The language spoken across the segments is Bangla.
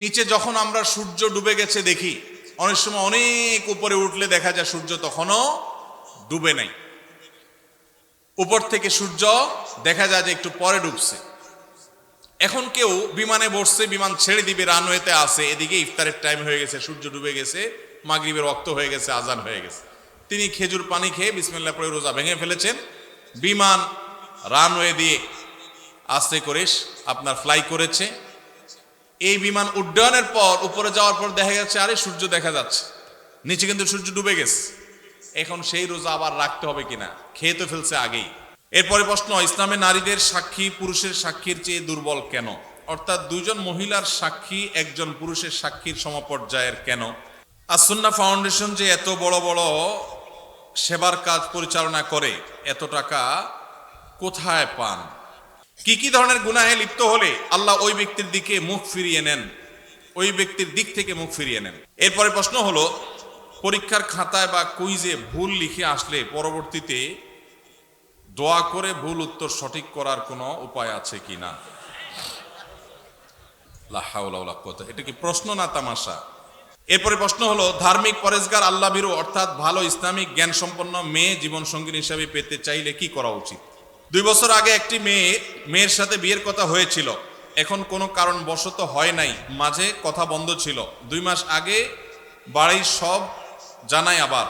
নিচে যখন আমরা সূর্য ডুবে গেছে দেখি, অনেক সময় অনেক উপরে উঠলে দেখা যায় সূর্য তখনও ডুবে নাই। উপর থেকে সূর্য দেখা যায় যে একটু পরে ডুবছে। এখন কেউ বিমানে বসছে, বিমান ছেড়ে দিবে, রানওয়েতে আছে, এদিকে ইফতারের টাইম হয়ে গেছে, সূর্য ডুবে গেছে, মাগরিবের ওয়াক্ত হয়ে গেছে, আজান হয়ে গেছে। তিনি খেজুর পানি খেয়ে বিসমিল্লাহ পড়ে রোজা ভেঙে ফেলেছেন। বিমান রানওয়ে দিয়ে আস্তে করে আপনার ফ্লাই করেছে। এই বিমান উড্ডয়নের পর উপরে যাওয়ার পর দেখা যাচ্ছে আরে সূর্য দেখা যাচ্ছে, নিচে কিন্তু সূর্য ডুবে গেছে। এখন সেই রোজা আবার রাখতে হবে কিনা, খেয়ে তো ফেলছে আগেই। এরপরে প্রশ্ন, ইসলামে নারীদের সাক্ষী পুরুষের সাক্ষীর চেয়ে দুর্বল কেন? অর্থাৎ দুজন মহিলার সাক্ষী একজন পুরুষের সাক্ষীর সমপর্যায়ের কেন? আস-সুন্নাহ ফাউন্ডেশন যে এত বড় বড় সেবার কাজ পরিচালনা করে, এত টাকা কোথায় পান? কি কি ধরনের গুনাহে লিপ্ত হলে আল্লাহ ওই ব্যক্তির দিকে মুখ ফিরিয়ে নেন, ওই ব্যক্তির দিক থেকে মুখ ফিরিয়ে নেন? এরপরে প্রশ্ন হলো, পরীক্ষার খাতায় বা কুইজে ভুল লিখে আসলে পরবর্তীতে দোয়া করে ভুল উত্তর সঠিক করার কোনো উপায় আছে কিনা? লা হাওলা ওয়ালা কুওয়াতা। এটা কি প্রশ্ন না তামাশা? এরপরে প্রশ্ন হলো, ধার্মিক পরেজগার আল্লাহ ভীরু অর্থাৎ ভালো ইসলামিক জ্ঞান সম্পন্ন মেয়ে জীবন সঙ্গী হিসাবে পেতে চাইলে কি করা উচিত? 2 বছর আগে একটি মেয়ের সাথে বিয়ের কথা হয়েছিল, এখন কোনো কারণ বশত হয় নাই, মাঝে কথা বন্ধ ছিল। 2 মাস আগে বাড়ির সব জানাই, আবার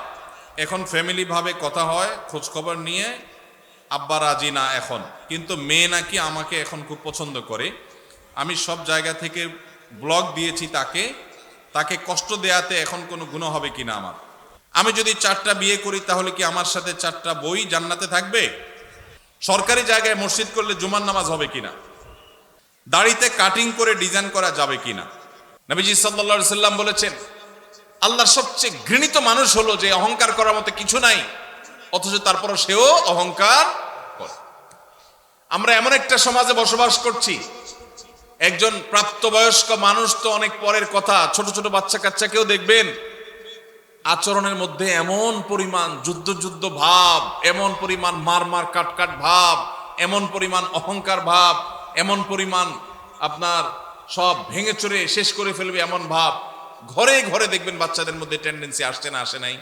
এখন ফ্যামিলি ভাবে কথা হয়, খোঁজ খবর নিয়ে আব্বা রাজি না এখন, কিন্তু মেয়ে নাকি আমাকে এখন খুব পছন্দ করে। আমি সব জায়গা থেকে ব্লগ দিয়েছি তাকে কষ্ট দেয়াতে এখন কোনো গুনাহ হবে কিনা আমার? আমি যদি 4টা বিয়ে করি তাহলে কি আমার সাথে 4টা বই জান্নাতে থাকবে? সরকারি জায়গায় মসজিদ করলে জুমার নামাজ হবে কিনা? দাড়িতে কাটিং করে ডিজাইন করা যাবে কিনা? নবীজি সাল্লাল্লাহু আলাইহি সাল্লাম বলেছেন, আল্লাহর সবচেয়ে ঘৃণিত মানুষ হলো যে অহংকার করার মতো কিছু নাই, অথচ তারপরও সেও অহংকার করে। আমরা এমন একটা সমাজে বসবাস করছি, একজন প্রাপ্তবয়স্ক মানুষ তো অনেক পরের কথা, ছোট ছোট বাচ্চা কাচ্চাকেও দেখবেন আচরণের মধ্যে এমন পরিমাণ যুদ্ধ ভাব, এমন পরিমাণ মার কাট ভাব, এমন পরিমাণ অহংকার ভাব, এমন পরিমাণ আপনার সব ভেঙে চুরে শেষ করে ফেলবে এমন ভাব। ঘরে ঘরে দেখবেন বাচ্চাদের মধ্যে টেন্ডেন্সি আসছে না, আসে নাই?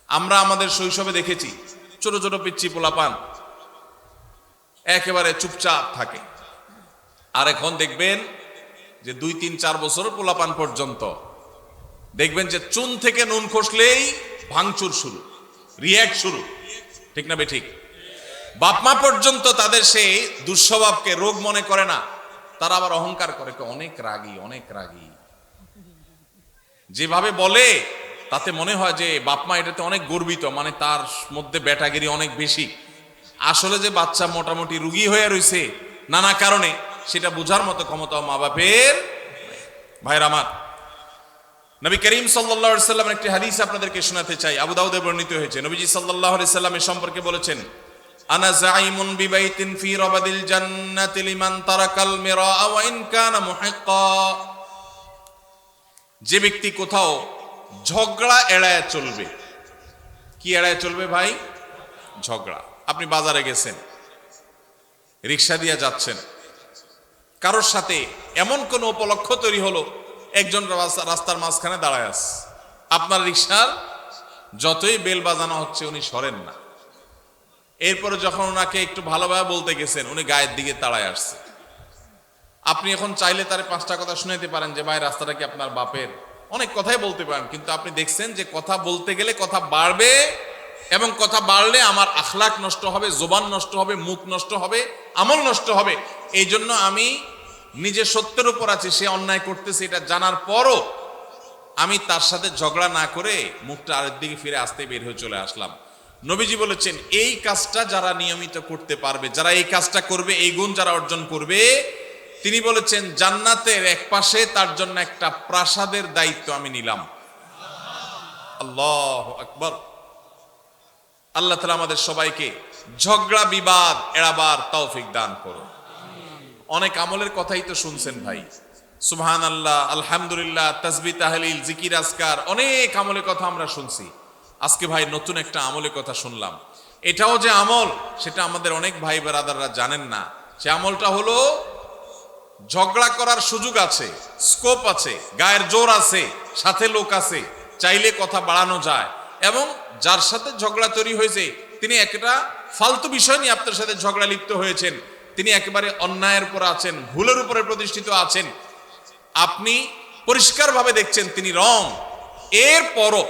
আমরা আমাদের শৈশবে দেখেছি ছোট ছোট পিচ্চি পোলাপান একেবারে চুপচাপ থাকে, আর এখন দেখবেন যে 2, 3, 4 বছর পোলাপান পর্যন্ত দেখবেন যে চুন থেকে নুন খসলেই ভাঙচুর শুরু, রিয়্যাক্ট শুরু, ঠিক না বেঠিক? বাপমা পর্যন্ত তাদের সেই দুঃস্বভাবকে রোগ মনে করে না, তারা আবার অহংকার করে, অনেক রাগী। যেভাবে বলে তাতে মনে হয় যে বাপমা এটাতে অনেক গর্বিত, মানে তার মধ্যে ব্যাটাগিরি অনেক বেশি। আসলে যে বাচ্চা মোটামুটি রুগী হয়ে রয়েছে নানা কারণে, সেটা বোঝার মতো ক্ষমতা মা বাপের। ভাইরা আমার, নবী করিম সাল্লাল্লাহু আলাইহি সাল্লামের একটি হাদিস আপনাদেরকে শোনাতে চাই, আবু দাউদে বর্ণিত হয়েছে। নবীজি সাল্লাল্লাহু আলাইহি সাল্লামের সম্পর্কে বলেছেন, আনা যাইমুন বিবাইতিন ফি রাবাদিল জান্নাতি লিমান তারাকাল মিরাআ ওয়া ইন কানা মুহিক্কা। যে ব্যক্তি কোথাও ঝগড়া এড়ায় চলবে। কি এড়ায় চলবে ভাই? ঝগড়া। আপনি বাজারে গেছেন, রিকশা দিয়ে যাচ্ছেন, কারোর সাথে এমন কোন উপলক্ষ তৈরি হলো, একজন রাস্তার মাঝখানে দাঁড়ায় আছে, আপনার রিকশার যতই বেল বাজানো হচ্ছে উনি সরেন না। এরপরে যখন ওনাকে একটু ভালোভাবে বলতে গেছেন, উনি গায়ের দিকে তাড়ায় আসছে। আপনি এখন চাইলে তার 5টা কথা শুনাইতে পারেন যে ভাই রাস্তাটা কি আপনার বাপের, অনেক কথাই বলতে পারেন, কিন্তু আপনি দেখছেন যে কথা বলতে গেলে কথা বাড়বে, এবং কথা বাড়লে আমার আখলাক নষ্ট হবে, জবান নষ্ট হবে, মুখ নষ্ট হবে, আমল নষ্ট হবে। এই জন্য আমি নিজে সত্যের উপর আছি, সে অন্যায় করতেছে এটা জানার পরও আমি তার সাথে ঝগড়া না করে মুখটা আরেক দিকে ফিরে আসতে বের হয়ে চলে আসলাম। নবীজি বলেছেন, এই কাজটা যারা নিয়মিত করতে পারবে, যারা এই কাজটা করবে, এই গুণ যারা অর্জন করবে, তিনি বলেছেন জান্নাতের এক পাশে তার জন্য একটা প্রাসাদের দায়িত্ব আমি নিলাম। আল্লাহু আকবার। আল্লাহ তাআলা আমাদের সবাইকে ঝগড়া বিবাদ এড়াবার তৌফিক দান করুন। অনেক আমলের কথাই তো শুনছেন ভাই, সুবহানাল্লাহ, আলহামদুলিল্লাহ, তাসবিহ, তাহলিল, জিকির, আজকার, অনেক আমলের কথা আমরা শুনছি। আজকে ভাই নতুন একটা আমলের কথা শুনলাম। এটাও যে আমল সেটা আমাদের অনেক ভাই ব্রাদাররা জানেন না। সে আমলটা হলো ঝগড়া করার সুযোগ আছে, স্কোপ আছে, গায়ের জোর আছে, সাথে লোক আছে, চাইলে কথা বাড়ানো যায়। এবং যার সাথে ঝগড়া তৈরি হয়েছে তিনি একটা ফালতু বিষয় নিয়ে আপনার সাথে ঝগড়া লিপ্ত হয়েছেন, তিনি একেবারে অন্যায়ের উপর আছেন, ভুলের উপরে প্রতিষ্ঠিত আছেন, আপনি পরিষ্কারভাবে দেখছেন তিনি রং, এরপরও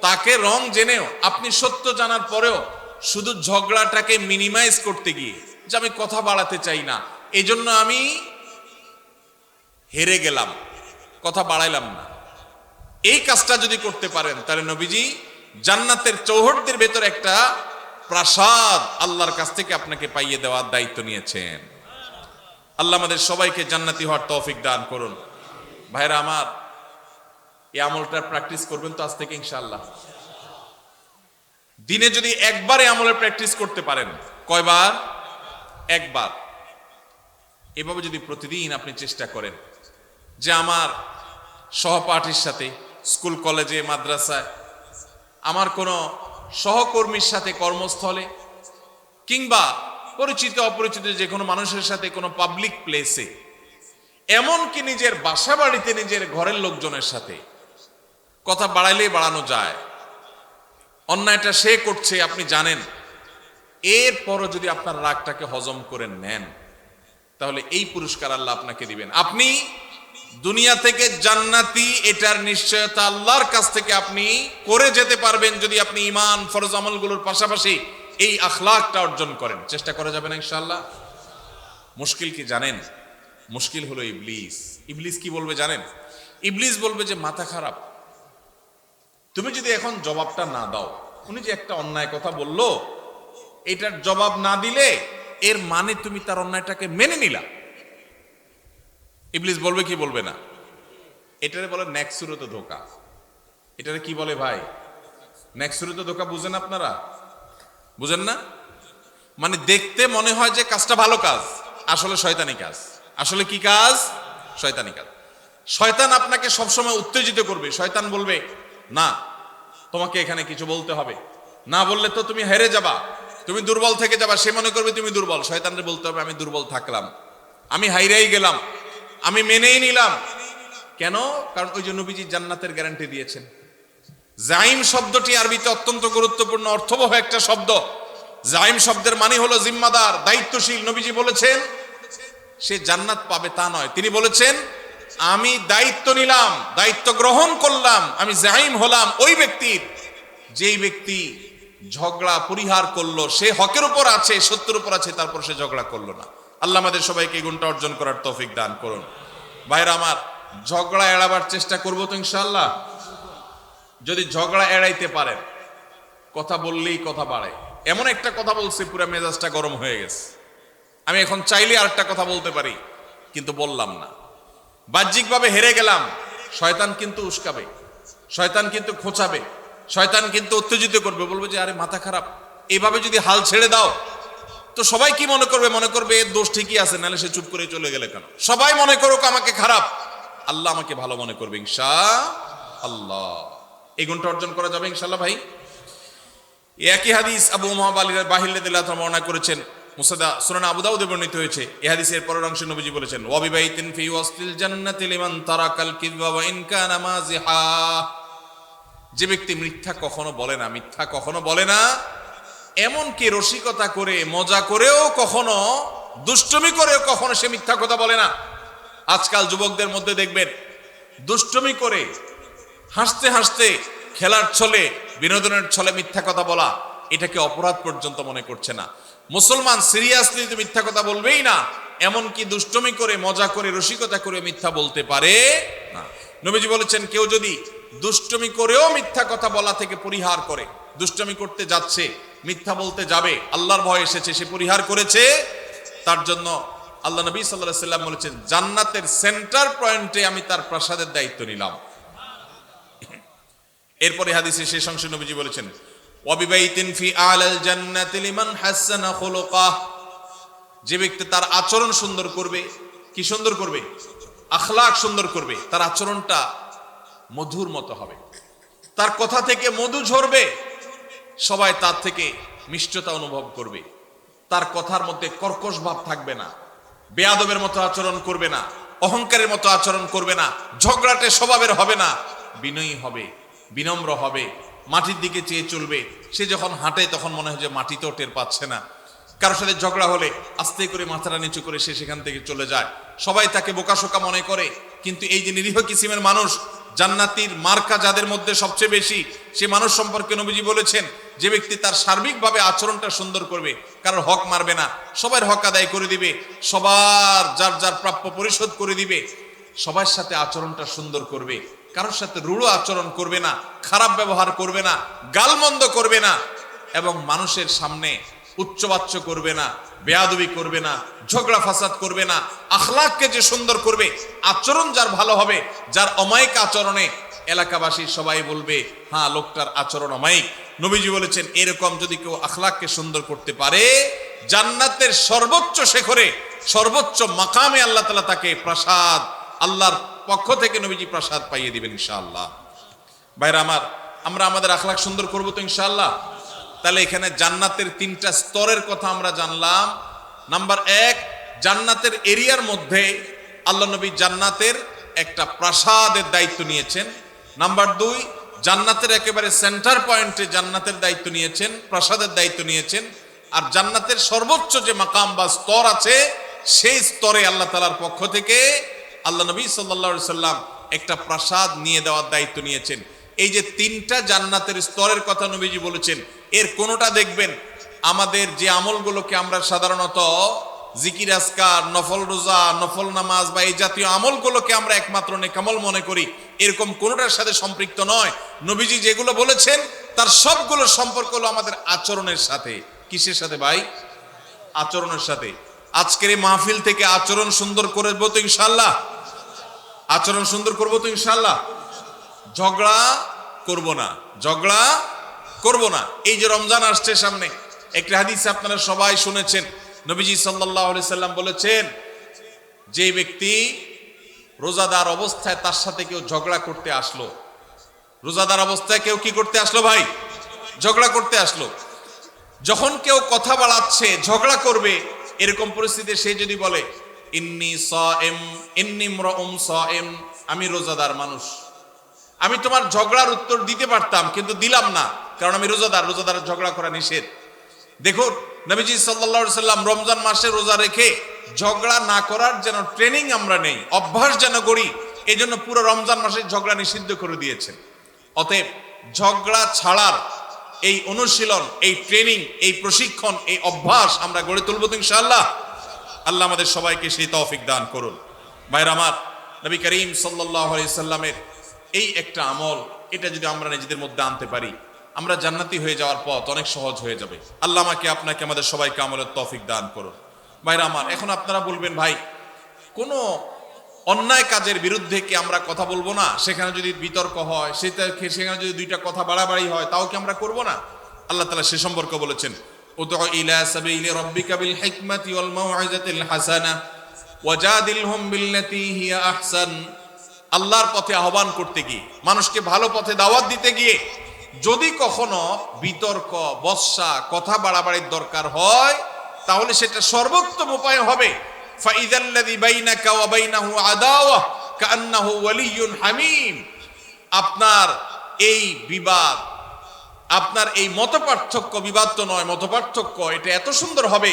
তাকে রং জেনেও আপনি সত্য জানার পরেও শুধু ঝগড়াটাকে মিনিমাইজ করতে গিয়ে যে আমি কথা বাড়াতে চাই না, এই জন্য আমি হেরে গেলাম, কথা বাড়াইলাম না, এই কাজটা যদি করতে পারেন তাহলে নবীজি জান্নাতের চৌহদ্দির ভেতর একটা প্রাসাদ আল্লাহর কাছ থেকে আপনাকে পাইয়ে দেওয়ার দায়িত্ব নিয়েছেন। আল্লাহ আমাদের সবাইকে জান্নাতি হওয়ার তৌফিক দান করুন। ভাইরা আমার, এই আমলটা প্র্যাকটিস করবেন তো আজ থেকে ইনশাআল্লাহ। দিনে যদি একবার এই আমলের প্র্যাকটিস করতে পারেন, কয়বার? একবার। এভাবে যদি প্রতিদিন আপনি চেষ্টা করেন যে আমার সহপাঠীর সাথে, স্কুল কলেজে মাদ্রাসায়, আমার কোনো সহকর্মীর সাথে কর্মস্থলে, কিংবা পরিচিত অপরিচিত যে কোনো মানুষের সাথে কোনো পাবলিক প্লেসে, এমনকি নিজের বাসা বাড়িতে নিজের ঘরের লোকজনের সাথে কথা বাড়াইলেই বাড়ানো যায়। অন্যায়টা সে করছে আপনি জানেন, এরপরও যদি আপনার রাগটাকে হজম করে নেন তাহলে এই পুরস্কার আল্লাহ আপনাকে দিবেন। আপনি দুনিয়া থেকে জান্নাতি, এটার নিশ্চয়তা আল্লাহর কাছ থেকে আপনি করে যেতে পারবেন যদি আপনি ঈমান ফরজ আমলগুলোর পাশাপাশি এই আখলাকটা অর্জন করেন। চেষ্টা করা যাবে না ইনশাআল্লাহ? মুশকিল কি জানেন? মুশকিল হলো ইবলিস। ইবলিস কি বলবে জানেন? ইবলিস বলবে যে মাথা খারাপ, তুমি যদি এখন জবাবটা না দাও, উনি যে একটা অন্যায় কথা বললো এটার জবাব না দিলে এর মানে তুমি তার অন্যায়টাকে মেনে নিলা। ইবলিস বলবে কি বলবে না? এটারে বলে নেক্সুরত ধোকা। এটারে কি বলে ভাই? নেক্সুরত ধোকা। বুঝেন আপনারা? বুঝেন না? মানে দেখতে মনে হয় যে কাজটা ভালো কাজ, আসলে শয়তানি কাজ। আসলে কি কাজ? শয়তানি কাজ। শয়তান আপনাকে সবসময় উত্তেজিত করবে। শয়তান বলবে না, তোমাকে এখানে কিছু বলতে হবে, না বললে তো তুমি হেরে যাবা, তুমি দুর্বল থেকে যাবা। সে মনে করবে তুমি দুর্বল, শয়তানরে বলতে হবে আমি দুর্বল থাকলাম, আমি হাইরাই গেলাম, আমি মেনেই নিলাম। কেন? কারণ ওই যে নবীজি জান্নাতের গ্যারান্টি দিয়েছেন। জাইম শব্দটি আরবিতে অত্যন্ত গুরুত্বপূর্ণ অর্থবহ একটা শব্দ। জাইম শব্দের মানে হলো জিম্মাদার, দায়িত্বশীল। নবীজি বলেছেন সে জান্নাত পাবে তা নয়, তিনি বলেছেন আমি দায়িত্ব নিলাম, দায়িত্ব গ্রহণ করলাম, আমি জাইম হলাম ওই ব্যক্তির যেই ব্যক্তি ঝগড়া পরিহার করলো, সে হকের উপর আছে, সত্যের উপর আছে, তারপর সে ঝগড়া করলো না। আল্লাহ আমাদের সবাইকে এই গুণটা অর্জন করার তৌফিক দান করুন। ভাইরা আমার, ঝগড়া এড়াবার চেষ্টা করবো তো ইনশাআল্লাহ। যদি ঝগড়া এড়াইতে পারেন, কথা বললেই কথা বাড়ে। এমন একটা কথা বলছে পুরো মেজাজটা গরম হয়ে গেছে, আমি এখন চাইলে আরেকটা কথা বলতে পারি কিন্তু বললাম না, বাহ্যিকভাবে হেরে গেলাম। শয়তান কিন্তু উস্কাবে, শয়তান কিন্তু খোঁচাবে, শয়তান কিন্তু উত্তেজিত করবে, বলবে যে আরে মাথা খারাপ, এইভাবে যদি হাল ছেড়ে দাও তো সবাই কি মনে করবে? মনে করবে এর দোষ ঠিকই আছে, নাহলে সে চুপ করে চলে গেলে কেন? সবাই মনে করুক আমাকে খারাপ, আল্লাহ আমাকে ভালো মনে করবে ইনশাআল্লাহ। এই গুণটা অর্জন করা যাবে ইনশাআল্লাহ। ভাই, একই হাদিস আবু উমামা বাহির রাদিয়াল্লাহু তাআলা বর্ণনা করেছেন, মুসনাদ সুনান আবু দাউদে বর্ণিত হয়েছে। এই হাদিসের পরের অংশে নবীজি বলেছেন ওয়া বিবাইতিন ফি ওয়াসতিল জান্নাতি লিমান তারাকাল কিযবা ওয়া ইন কানা মাযিহা। যে ব্যক্তি মিথ্যা কখনো বলে না, মিথ্যা কখনো বলে না, এমনকি রসিকতা করে মজা করেও কখনো, দুষ্টমি করেও কখনো সে মিথ্যা কথা বলে না। আজকাল যুবকদের মধ্যে দেখবেন দুষ্টমি করে হাসতে হাসতে, খেলার ছলে, বিনোদনের ছলে মিথ্যা কথা বলা, এটাকে অপরাধ পর্যন্ত মনে করছে না। মুসলমান সিরিয়াসলি তো মিথ্যা কথা বলবেই না, এমনকি দুষ্টমি করে মজা করে রসিকতা করে মিথ্যা বলতে পারে না। নবীজি বলেছেন কেউ যদি দুষ্টমি করেও মিথ্যা কথা বলা থেকে পরিহার করে, দুষ্টমি করতে যাচ্ছে, মিথ্যা বলতে যাবে, আল্লাহর ভয় এসেছে, সে পরিহার করেছে, তার জন্য আল্লাহ নবী সাল্লাল্লাহু আলাইহি ওয়াসাল্লাম বলেছেন জান্নাতের সেন্টার পয়েন্টে আমি তার প্রাসাদের দায়িত্ব নিলাম। এরপরে হাদিসের শেষ অংশে নবীজি বলেছেন ওয়া বিবাইতিন ফি আলাল জান্নাতি লিমান হাসানা খুলুকাহ। যে ব্যক্তি তার আচরণ সুন্দর করবে, কি সুন্দর করবে? আখলাক সুন্দর করবে, তার আচরণটা মধুর মতো হবে, তার কথা থেকে মধু ঝরবে, সবাই তার থেকে মিষ্টতা অনুভব করবে, তার কথার মধ্যে কর্কশ ভাব থাকবে না, বেয়াদবের মতো আচরণ করবে না, অহংকারের মতো আচরণ করবে না, ঝগড়াটে স্বভাবের হবে না, বিনয়ী হবে, বিনম্র হবে, মাটির দিকে চেয়ে চলবে। সে যখন হাঁটে তখন মনে হয় যে মাটিতেও টের পাচ্ছে না। কারোর সাথে ঝগড়া হলে আস্তে করে মাথাটা নিচু করে সে সেখান থেকে চলে যায়। সবাই তাকে বোকাশোকা মনে করে, কিন্তু এই যে নিরীহ কিসিমের মানুষ, জান্নাতীর মার্কা যাদের মধ্যে সবচেয়ে বেশি, সে মানুষ সম্পর্কে নবীজি বলেছেন যে ব্যক্তি তার সার্বিকভাবে আচরণটা সুন্দর করবে, কারোর হক মারবে না, সবার হক আদায় করে দিবে, সবার যার যার প্রাপ্য পরিশোধ করে দিবে, সবার সাথে আচরণটা সুন্দর করবে, কারোর সাথে রূঢ় আচরণ করবে না, খারাপ ব্যবহার করবে না, গালমন্দ করবে না, এবং মানুষের সামনে উচ্চবাচ্য করবে না, বেয়াদবি করবে না, ঝগড়া ফাসাদ করবে না, আখলাককে যে সুন্দর করবে, আচরণ যার ভালো হবে, যার অমায়িক আচরণে এলাকাবাসী সবাই বলবে হ্যাঁ লোকটার আচরণ অমায়িক। নবীজি বলেছেন এরকম যদি কেউ আখলাককে সুন্দর করতে পারে, জান্নাতের সর্বোচ্চ শিখরে, সর্বোচ্চ মাকামে আল্লাহ তাআলা তাকে প্রসাদ, আল্লাহর পক্ষ থেকে নবীজি প্রসাদ পাইয়ে দিবেন ইনশাআল্লাহ। ভাইরা আমার, আমরা আমাদের আখলাক সুন্দর করব তো ইনশাআল্লাহ। তাহলে এখানে জান্নাতের তিনটা স্তরের কথা আমরা জানলাম। নাম্বার 1, জান্নাতের এরিয়ার মধ্যে আল্লাহ নবী জান্নাতের একটা প্রাসাদের দায়িত্ব নিয়েছেন। নাম্বার 2, জান্নাতের একেবারে সেন্টার পয়েন্টে জান্নাতের দায়িত্ব নিয়েছেন, প্রাসাদের দায়িত্ব নিয়েছেন। আর জান্নাতের সর্বোচ্চ যে মাকাম বা স্তর আছে, সেই স্তরে আল্লাহ তাআলার পক্ষ থেকে আল্লাহ নবী সাল্লাল্লাহু আলাইহি সাল্লাম একটা প্রাসাদ নিয়ে দেওয়ার দায়িত্ব নিয়েছেন। এই যে তিনটা জান্নাতের স্তরের কথা নবীজি বলেছেন, এর কোনোটা দেখবেন আমাদের যে আমলগুলোকে আমরা সাধারণত জিকির আজকার, নফল রোজা, নফল নামাজ বা এই জাতীয় আমলগুলোকে আমরা একমাত্র নেকামল মনে করি, এরকম কোনোটার সাথে সম্পৃক্ত নয়। নবীজি যেগুলো বলেছেন তার সবগুলো সম্পর্ক হলো আমাদের আচরণের সাথে। কিসের সাথে ভাই? আচরণের সাথে। আজকের এই মাহফিল থেকে আচরণ সুন্দর করবো তো ইনশাআল্লাহ, আচরণ সুন্দর করবো তো ইনশাআল্লাহ। ঝগড়া করব না, ঝগড়া করব না। এই যে রমজান আসছে সামনে, একটা হাদিস আপনারা সবাই শুনেছেন, নবীজি সাল্লাল্লাহু আলাইহি সাল্লাম বলেছেন যে ব্যক্তি রোজাদার অবস্থায় তার সাথে কেউ ঝগড়া করতে আসলো, রোজাদার অবস্থায় কেউ কি করতে আসলো ভাই? ঝগড়া করতে আসলো। যখন কেউ কথা বাড়াচ্ছে, ঝগড়া করবে, এরকম পরিস্থিতিতে সে যদি বলে ইন্নী সায়েম, ইন্নী ইমরাউম সায়েম, আমি রোজাদার মানুষ, আমি তোমার ঝগড়ার উত্তর দিতে পারতাম কিন্তু দিলাম না, কারণ আমি রোজাদার, রোজাদার ঝগড়া করা নিষেধ। দেখুন নবীজি সাল্লাল্লাহু আলাইহি সাল্লাম রমজান মাসে রোজা রেখে ঝগড়া না করার যেন ট্রেনিং আমরা নেই, অভ্যাস যেন করি, এই জন্য পুরো রমজান মাসে ঝগড়া নিষিদ্ধ করে দিয়েছেন। অতএব ঝগড়া ছাড়ার এই অনুশীলন, এই ট্রেনিং, এই প্রশিক্ষণ, এই অভ্যাস আমরা গড়ে তুলব তো ইনশাআল্লাহ। আল্লাহ আমাদের সবাইকে সেই তৌফিক দান করুন। ভাইরা আমার, নবী করিম সাল্লাল্লাহু আলাইহি সাল্লামের এই একটা আমল, এটা যদি আমরা নিজেদের মধ্যে আনতে পারি, আমরা জান্নাতি হয়ে যাওয়ার পথ অনেক সহজ হয়ে যাবে। আল্লাহ আমাকে, আপনাকে, আমাদের সবাইকে আমলের তৌফিক দান করুন। ভাইরা আমার, এখন আপনারা বলবেন ভাই কোনো অন্যায় কাজের বিরুদ্ধে কি আমরা কথা বলবো না? সেখানে যদি বিতর্ক হয়, সেখানে যদি দুইটা কথা বাড়াবাড়ি হয়, তাও কি আমরা করব না? আল্লাহ তাআলা সে সম্পর্কে বলেছেন উদউ ইলা সাবিলি রাব্বিকা বিল হিকমাতি ওয়াল মাউইজাতিল হাসানা ওয়াজাদিলহুম বিল্লাতী হিয়া আহসান। আল্লাহর পথে আহ্বান করতে গিয়ে, মানুষকে ভালো পথে দাওয়াত দিতে গিয়ে যদি কখনো বিতর্ক, বর্ষা, কথা বাড়াবাড়ির দরকার হয়, তাহলে সেটা সর্বোত্তম উপায় হবে ফাইযাল্লাযী বাইনাকা ওয়া বাইনাহু আদাওয়া কাআন্নাহু ওয়ালিয়্যুন হামীম। আপনার এই বিবাদ, আপনার এই মতপার্থক্য, বিবাদ তো নয়, মতপার্থক্য, এটা এত সুন্দর হবে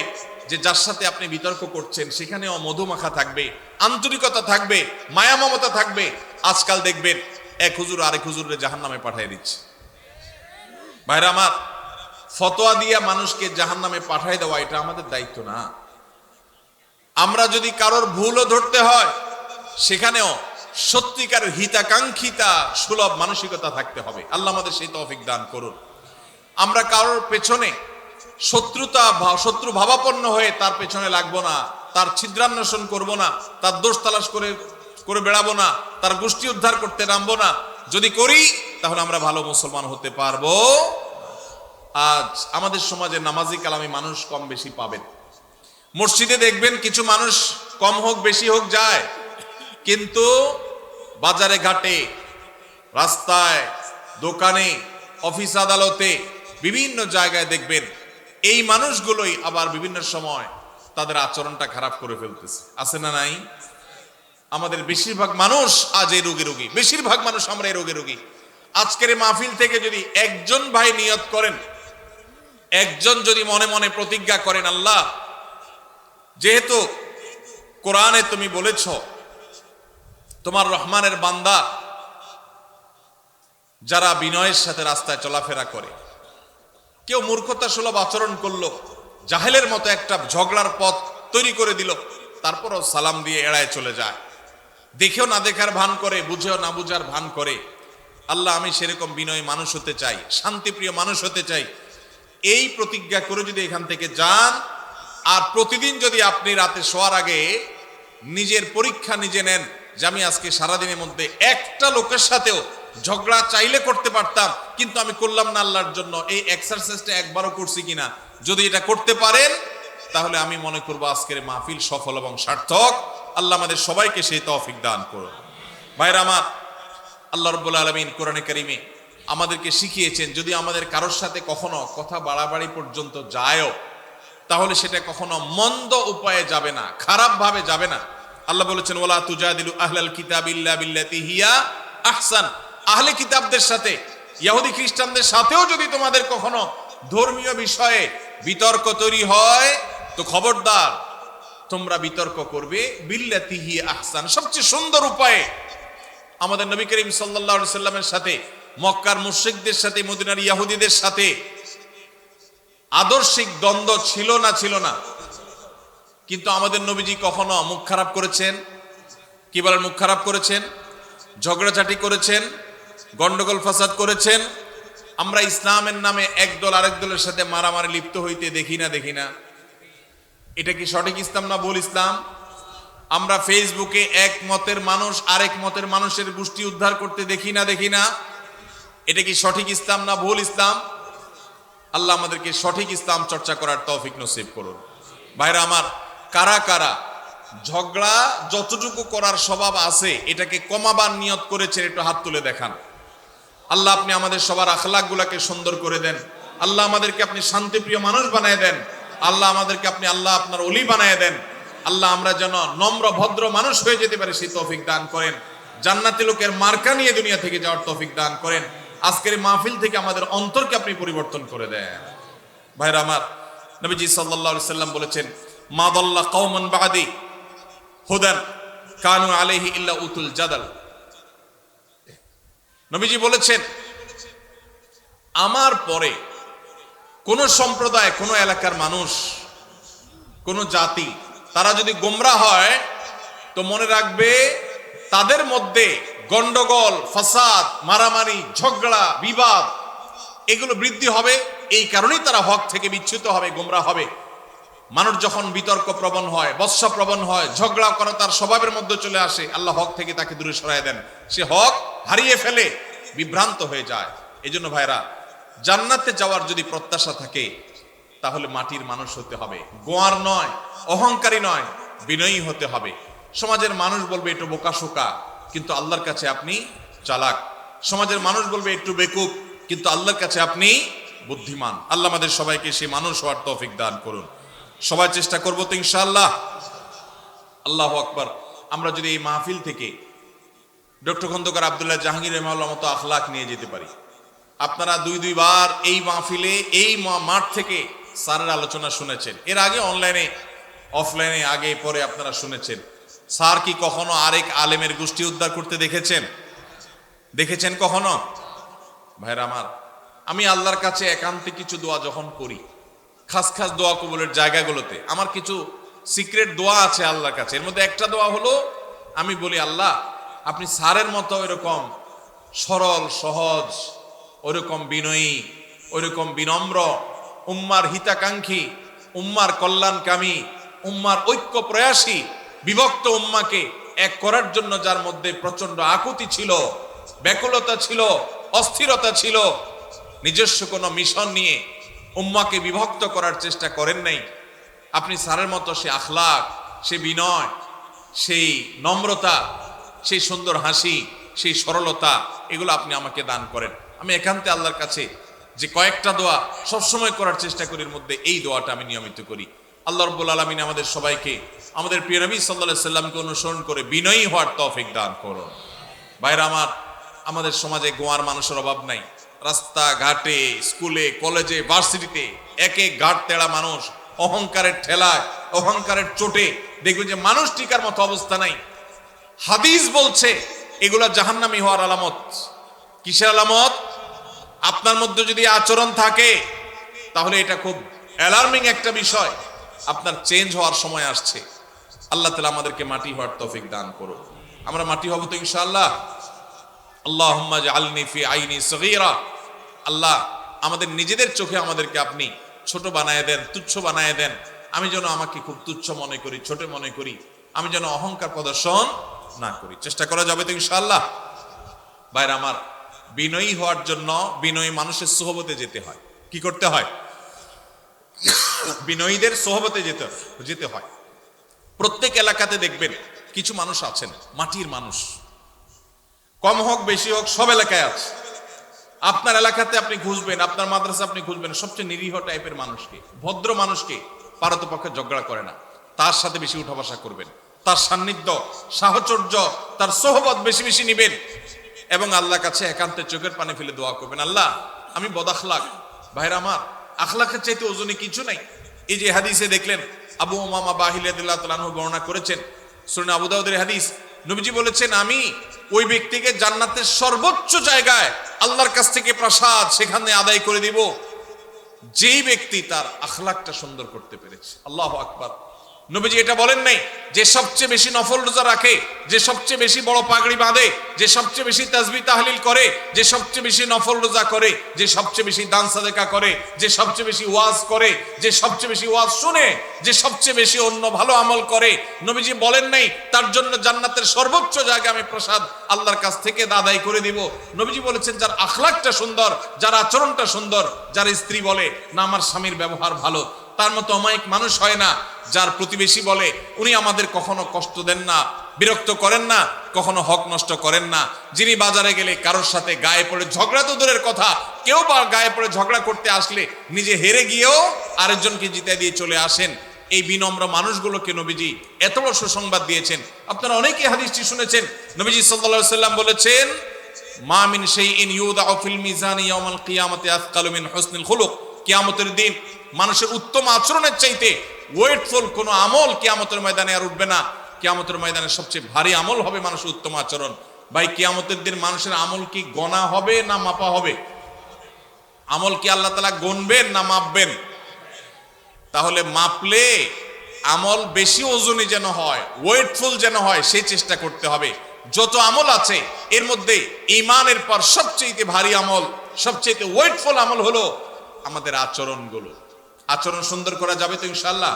যে যার সাথে আপনি বিতর্ক করছেন সেখানেও মধুমাখা থাকবে, আন্তরিকতা থাকবে, মায়া মমতা থাকবে। আজকাল দেখবেন এক হুজুর আরেক হুজুরে জাহান্নামে পাঠিয়ে দিচ্ছে। ভাইরা আমার, ফতোয়া দিয়া মানুষকে জাহান্নামে পাঠিয়ে দেওয়া এটা আমাদের দায়িত্ব না। আমরা যদি কারোর ভুলও ধরতে হয়, সেখানেও সত্যিকার হিতাকাঙ্ক্ষিতা সুলভ মানসিকতা থাকতে হবে। আল্লাহ আমাদের সেই তৌফিক দান করুন। আমরা কারোর পেছনে শত্রু ভাবাপন্ন হয়ে তার পেছনে লাগবো না, তার ছিদ্রান্বেষণ করব না, তার দোষ তালাশ করে বেড়াবো না, তার গোষ্ঠী উদ্ধার করতে নামবো না। যদি করি তাহলে আমরা ভালো মুসলমান হতে পারবো। আজ আমাদের সমাজে নামাজি কালামি মানুষ কম বেশি পাবেন। মসজিদে দেখবেন কিছু মানুষ কম হোক বেশি হোক যায়, কিন্তু বাজারে ঘাটে, রাস্তায়, দোকানে, অফিস আদালতে, বিভিন্ন জায়গায় দেখবেন এই মানুষগুলোই আবার বিভিন্ন সময় তাদের আচরণটা খারাপ করে ফেলতেছে, আছে না নাই? আমাদের বেশিরভাগ মানুষ আজ এই রোগী, বেশিরভাগ মানুষ আমরা এই রোগী। আজকের এই মাহফিল থেকে যদি একজন ভাই নিয়ত করেন, একজন যদি মনে মনে প্রতিজ্ঞা করেন, আল্লাহ যেহেতু কোরআনে তুমি বলেছ তোমার রহমানের বান্দা যারা বিনয়ের সাথে রাস্তায় চলাফেরা করে, কেউ মূর্খতা সুলভ আচরণ করলো, জাহেলের মতো একটা ঝগড়ার পথ তৈরি করে দিল, তারপরও সালাম দিয়ে এড়ায় চলে যায়, দেখেও না দেখার ভান করে, বুঝেও না বুঝার ভান করে। আল্লাহ আমি সেরকম বিনয়ী মানুষ হতে চাই, শান্তিপ্রিয় মানুষ হতে চাই। এই প্রতিজ্ঞা করে যদি এখান থেকে যান, আর প্রতিদিন যদি আপনি রাতে শোয়ার আগে নিজের পরীক্ষা নিজে নেন যে আমি আজকে সারাদিনের মধ্যে একটা লোকের সাথেও ঝগড়া চাইলে করতে পারতাম, কিন্তু আমি করলাম না আল্লাহর জন্য, এই এক্সারসাইজটা একবারও করছি কিনা, যদি এটা করতে পারেন তাহলে আমি মনে করবো আজকের মাহফিল সফল এবং সার্থক। আল্লাহ আমাদের সবাইকে সেই তৌফিক দান করুন। ভাইরা আমার, আল্লাহ রাব্বুল আলামিন কোরআনে কারিমে আমাদেরকে শিখিয়েছেন, যদি আমাদের কারোর সাথে কখনো কথা বাড়াবাড়ি পর্যন্ত যায়ও, তাহলে সেটা কখনো মন্দ উপায়ে যাবে না, খারাপ ভাবে যাবে না। আল্লাহ বলেছেন, ওয়ালা তুজাদিলু আহলাল কিতাবি ইল্লা বিল্লাতি হিয়া আহসান। আহলে কিতাবদের সাথে, ইহুদি খ্রিস্টানদের সাথেও যদি তোমাদের কখনো ধর্মীয় বিষয়ে বিতর্ক তৈরি হয়, তো খবরদার তোমরা বিতর্ক করবে বিল্লাতি হিয়া আহসান, সবচেয়ে সুন্দর উপায়ে। আমাদের নবী করিম সাল্লাল্লাহু আলাইহি সাল্লামের সাথে মক্কার মুশরিকদের সাথে, মদিনার ইহুদিদের সাথে আদর্শিক দ্বন্দ্ব ছিল না? কিন্তু আমাদের নবীজি কখনো মুখ খারাপ করেছেন? কি বলেন, মুখ খারাপ করেছেন? ঝগড়াঝাটি করেছেন? গন্ডগোল ফাসাদ করেছেন? আমরা ইসলামের নামে একদল আরেক দলের সাথে মারামারি লিপ্ত হইতে দেখি না? এটা কি সঠিক ইসলাম না ভুল ইসলাম? আমরা ফেসবুকে এক মতের মানুষ আরেক মতের মানুষের গোষ্ঠী উদ্ধার করতে দেখি না? এটা কি সঠিক ইসলাম না ভুল ইসলাম? আল্লাহ আমাদেরকে সঠিক ইসলাম চর্চা করার তৌফিক নসিব করুন। ভাইরা আমার, কারা কারা ঝগড়া যতটুকু করার স্বভাব আছে এটাকে কমাবার নিয়ত করেছেন, একটু হাত তুলে দেখান। আল্লাহ আপনি আমাদের সবার আখলাকগুলোকে সুন্দর করে দেন। আল্লাহ আমাদেরকে আপনি শান্তিপ্রিয় মানুষ বানিয়ে দেন। আল্লাহ আমাদেরকে আপনি আল্লাহ আপনার ওলি বানিয়ে দেন। আল্লাহ আমরা যেন নম্র ভদ্র মানুষ হয়ে যেতে পারি সেই তৌফিক দান করেন। জান্নাতি লোকের মার্কা নিয়ে দুনিয়া থেকে যাওয়ার তৌফিক দান করেন। আজকের মাহফিল থেকে আমাদের অন্তরকে আপনি পরিবর্তন করে দেন। ভাইরা আমার, নবীজি সাল্লাল্লাহু আলাইহি সাল্লাম বলেছেন, মা দাল্লা কওমান বাদি হুদান কানু আলাইহি ইল্লা উতুল জাদাল। নবীজি বলেছেন, আমার পরে কোন সম্প্রদায়, কোন এলাকার মানুষ, কোন জাতি, তারা যদি গোমরা হয় তো মনে রাখবে তাদের মধ্যে গন্ডগোল, ফাসাদ, মারামারি, ঝগড়া, বিবাদ এগুলো বৃদ্ধি হবে। এই কারণেই তারা হক থেকে বিচ্যুত হবে, গোমরা হবে। মানুষ যখন বিতর্ক প্রবণ হয়, বৎসা প্রবণ হয়, ঝগড়া করা তার স্বভাবের মধ্যে চলে আসে, আল্লাহ হক থেকে তাকে দূরে সরায় দেন। সে হক হারিয়ে ফেলে, বিভ্রান্ত হয়ে যায়। এই জন্য ভাইরা, জান্নাতে যাওয়ার যদি প্রত্যাশা থাকে তাহলে মাটির মানুষ হতে হবে, গোয়ার নয়, অহংকারী নয়, বিনয়ী হতে হবে। সমাজের মানুষ বলবে একটু বোকাশোকা, কিন্তু আল্লাহর কাছে আপনি চালাক। সমাজের মানুষ বলবে একটু বেকুব, কিন্তু আল্লাহর কাছে আপনি বুদ্ধিমান। আল্লাহ আমাদের সবাইকে সেই মানুষ হওয়ার তৌফিক দান করুন। সবাই চেষ্টা করবো তো ইনশাআল্লাহ। আল্লাহু আকবার। আমরা যদি এই মাহফিল থেকে ডক্টর খন্দকার আব্দুল্লাহ জাহাঙ্গীর রহমাহুল্লাহর মতো আখলাক নিয়ে যেতে পারি। আপনারা দুইবার এই মাহফিলে, এই মাঠ থেকে স্যারের আলোচনা শুনেছেন, এর আগে অনলাইনে অফলাইনে আগে পরে আপনারা শুনেছেন। স্যার কি কখনো আরেক আলেমের গোষ্ঠী উদ্ধার করতে দেখেছেন কখনো? ভাইরা আমার, আমি আল্লাহর কাছে একান্তে কিছু দোয়া যখন করি, খাস দোয়া কবুলের জায়গাগুলোতে আমার কিছু সিক্রেট দোয়া আছে আল্লাহর কাছে। এর মধ্যে একটা দোয়া হলো, আমি বলি, আল্লাহ আপনি স্যারের মতো ওইরকম সরল সহজ, ওইরকম বিনয়ী, ওইরকম বিনম্র, উম্মার হিতাকাঙ্ক্ষী, উম্মার কল্যাণকামী, উম্মার ঐক্য প্রয়াসী, বিভক্ত উম্মাকে এক করার জন্য যার মধ্যে প্রচন্ড আকুতি ছিল, ব্যাকুলতা ছিল, অস্থিরতা ছিল, নিজস্ব কোনো মিশন নিয়ে উম্মাকে বিভক্ত করার চেষ্টা করেন নাই। আপনি স্যারের মতো সে আখলাক, সে বিনয়, সেই নম্রতা, সেই সুন্দর হাসি, সেই সরলতা, এগুলো আপনি আমাকে দান করেন। আমি একান্তে আল্লাহর কাছে যে কয়েকটা দোয়া সবসময় করার চেষ্টা করি, এর মধ্যে এই দোয়াটা আমি নিয়মিত করি। আল্লাহ রাব্বুল আলামিন আমাদের সবাইকে আমাদের প্রিয় নবী সাল্লাল্লাহু আলাইহি সাল্লামকে অনুসরণ করে বিনয়ী হওয়ার তৌফিক দান করুন। ভাইরা আমার, আমাদের সমাজে গোয়ার মানুষের অভাব নাই। রাস্তা ঘাটে, স্কুলে, কলেজে, ভার্সিটিতে এক এক ঘাট তেড়া মানুষ, অহংকারের ঠেলায়, অহংকারের চোটে দেখবেন যে মানুষ টিকার মতো অবস্থা নাই। হাদিস বলছে এগুলা জাহান্নামী হওয়ার আলামত। কিসের আলামত? আপনার মধ্যে যদি আচরণ থাকে তাহলে এটা খুব অ্যালার্মিং একটা বিষয়, আপনার চেঞ্জ হওয়ার সময় আসছে। আল্লাহ তাআলা আমাদেরকে মাটি হওয়ার তৌফিক দান করুন। আমরা মাটি হব তো ইনশাআল্লাহ। আল্লাহুম্মা জাআলনি ফি আইনি সগীরা। আল্লাহ, আমাদের নিজেদের চোখে আমাদেরকে আপনি ছোট বানায় দেন, তুচ্ছ বানায় দেন। আমি যেন আমাকে খুব তুচ্ছ মনে করি, ছোট মনে করি। আমি যেন অহংকার প্রদর্শন না করি। চেষ্টা করা যাবে তো ইনশাআল্লাহ। ভাইরা আমার, বিনয়ী হওয়ার জন্য বিনয়ী মানুষের সোহবতে যেতে হয়। কি করতে হয়? বিনয়ীদের সোহবতে যেতে হয়। প্রত্যেক এলাকাতে দেখবেন কিছু মানুষ আছেন মাটির মানুষ, কম হোক বেশি হোক সব এলাকায় আছে। আপনার এলাকাতে আপনি খুঁজবেন, আপনার মাদ্রাসা আপনি খুঁজবেন, সবচেয়ে নিরীহ টাইপের মানুষকে, ভদ্র মানুষকে, পারতপক্ষে ঝগড়া করে না, তার সাথে বেশি উঠা বসা করবেন, তার সান্নিধ্য, সাহচর্য, তার সোহবত বেশি বেশি নিবেন এবং আল্লাহর কাছে একান্তে চোখের পানি ফেলে দোয়া করবেন, আল্লাহ আমি বদাখলাক। ভাইরা আমার, আখলাকের চাইতে ওজনে কিছু নাই। এই যে হাদিসে দেখলেন আবু উমামা বাহিল রাদিয়াল্লাহু তাআলা আনহু বর্ণনা করেছেন, সুনান আবু দাউদের হাদিস, নবীজি বলেছেন আমি ওই ব্যক্তিকে জান্নাতের সর্বোচ্চ জায়গায় আল্লাহর কাছ থেকে প্রসাদ সেখানে আদায় করে দিব যেই ব্যক্তি তার আখলাকটা সুন্দর করতে পেরেছে। আল্লাহু আকবার। নবীজি এটা বলেন নাই যে সবচেয়ে বেশি নফল রোজা রাখে, যে সবচেয়ে বেশি বড় পাগড়ি বাঁধে, যে সবচেয়ে বেশি তাসবিহ তাহলিল করে, যে সবচেয়ে বেশি নফল রোজা করে, যে সবচেয়ে বেশি দান সাদেকা করে, যে সবচেয়ে বেশি ওয়াজ করে, যে সবচেয়ে বেশি ওয়াজ শুনে, যে সবচেয়ে বেশি অন্য ভালো আমল করে। নবীজি বলেন নাই তার জন্য জান্নাতের সর্বোচ্চ জায়গা আমি প্রসাদ আল্লাহর কাছ থেকে আদায় করে দিব। নবীজি বলেছেন যার আখলাকটা সুন্দর, যার আচরণটা সুন্দর, যার স্ত্রী বলে না আমার স্বামীর ব্যবহার ভালো, তার মতো অমায়িক মানুষ হয় না। যার প্রতিবেশী বলে উনি আমাদের কখনো কষ্ট দেন না, বিরক্ত করেন না, কখনো হক নষ্ট করেন না। যিনি বাজারে গেলে কারোর সাথে গায়ে পড়ে ঝগড়া তো দূরের কথা, কেউ বা গায়ে পড়ে ঝগড়া করতে আসলে নিজে হেরে গিয়েও আরেকজনকে জিতে দিয়ে চলে আসেন। এই বিনম্র মানুষগুলোকে নবীজি এত বড় সুসংবাদ দিয়েছেন। আপনারা অনেকেই হাদিসটি শুনেছেন। নবীজি সাল্লাল্লাহু আলাইহি সাল্লাম বলেছেন মা মিন শাইইন ইউদাউ ফিল মিজানি ইয়াউমাল কিয়ামাতি আসকালু মিন হুসনিল খুলুক। কিয়ামতের দিন মানুষের উত্তম আচরণের চাইতে ওয়েটফুল কোন আমল কিয়ামতের ময়দানে আর উঠবে না। কিয়ামতের ময়দানে সবচেয়ে ভারী আমল হবে মানুষের উত্তম আচরণ। ভাই, কিয়ামতের দিন মানুষের আমল কি গণা হবে না মাপা হবে? আমল কি আল্লাহ তাআলা গণবেন না মাপবেন? তাহলে মাপলে আমল বেশি ওজনই যেন হয়, ওয়েটফুল যেন হয়, সেই চেষ্টা করতে হবে। যত আমল আছে এর মধ্যে ঈমানের পর সবচেয়ে ভারী আমল, সবচেয়ে ওয়েটফুল আমল হলো আমাদের আচরণগুলো। আচরণ সুন্দর করা যাবে তো ইনশাআল্লাহ।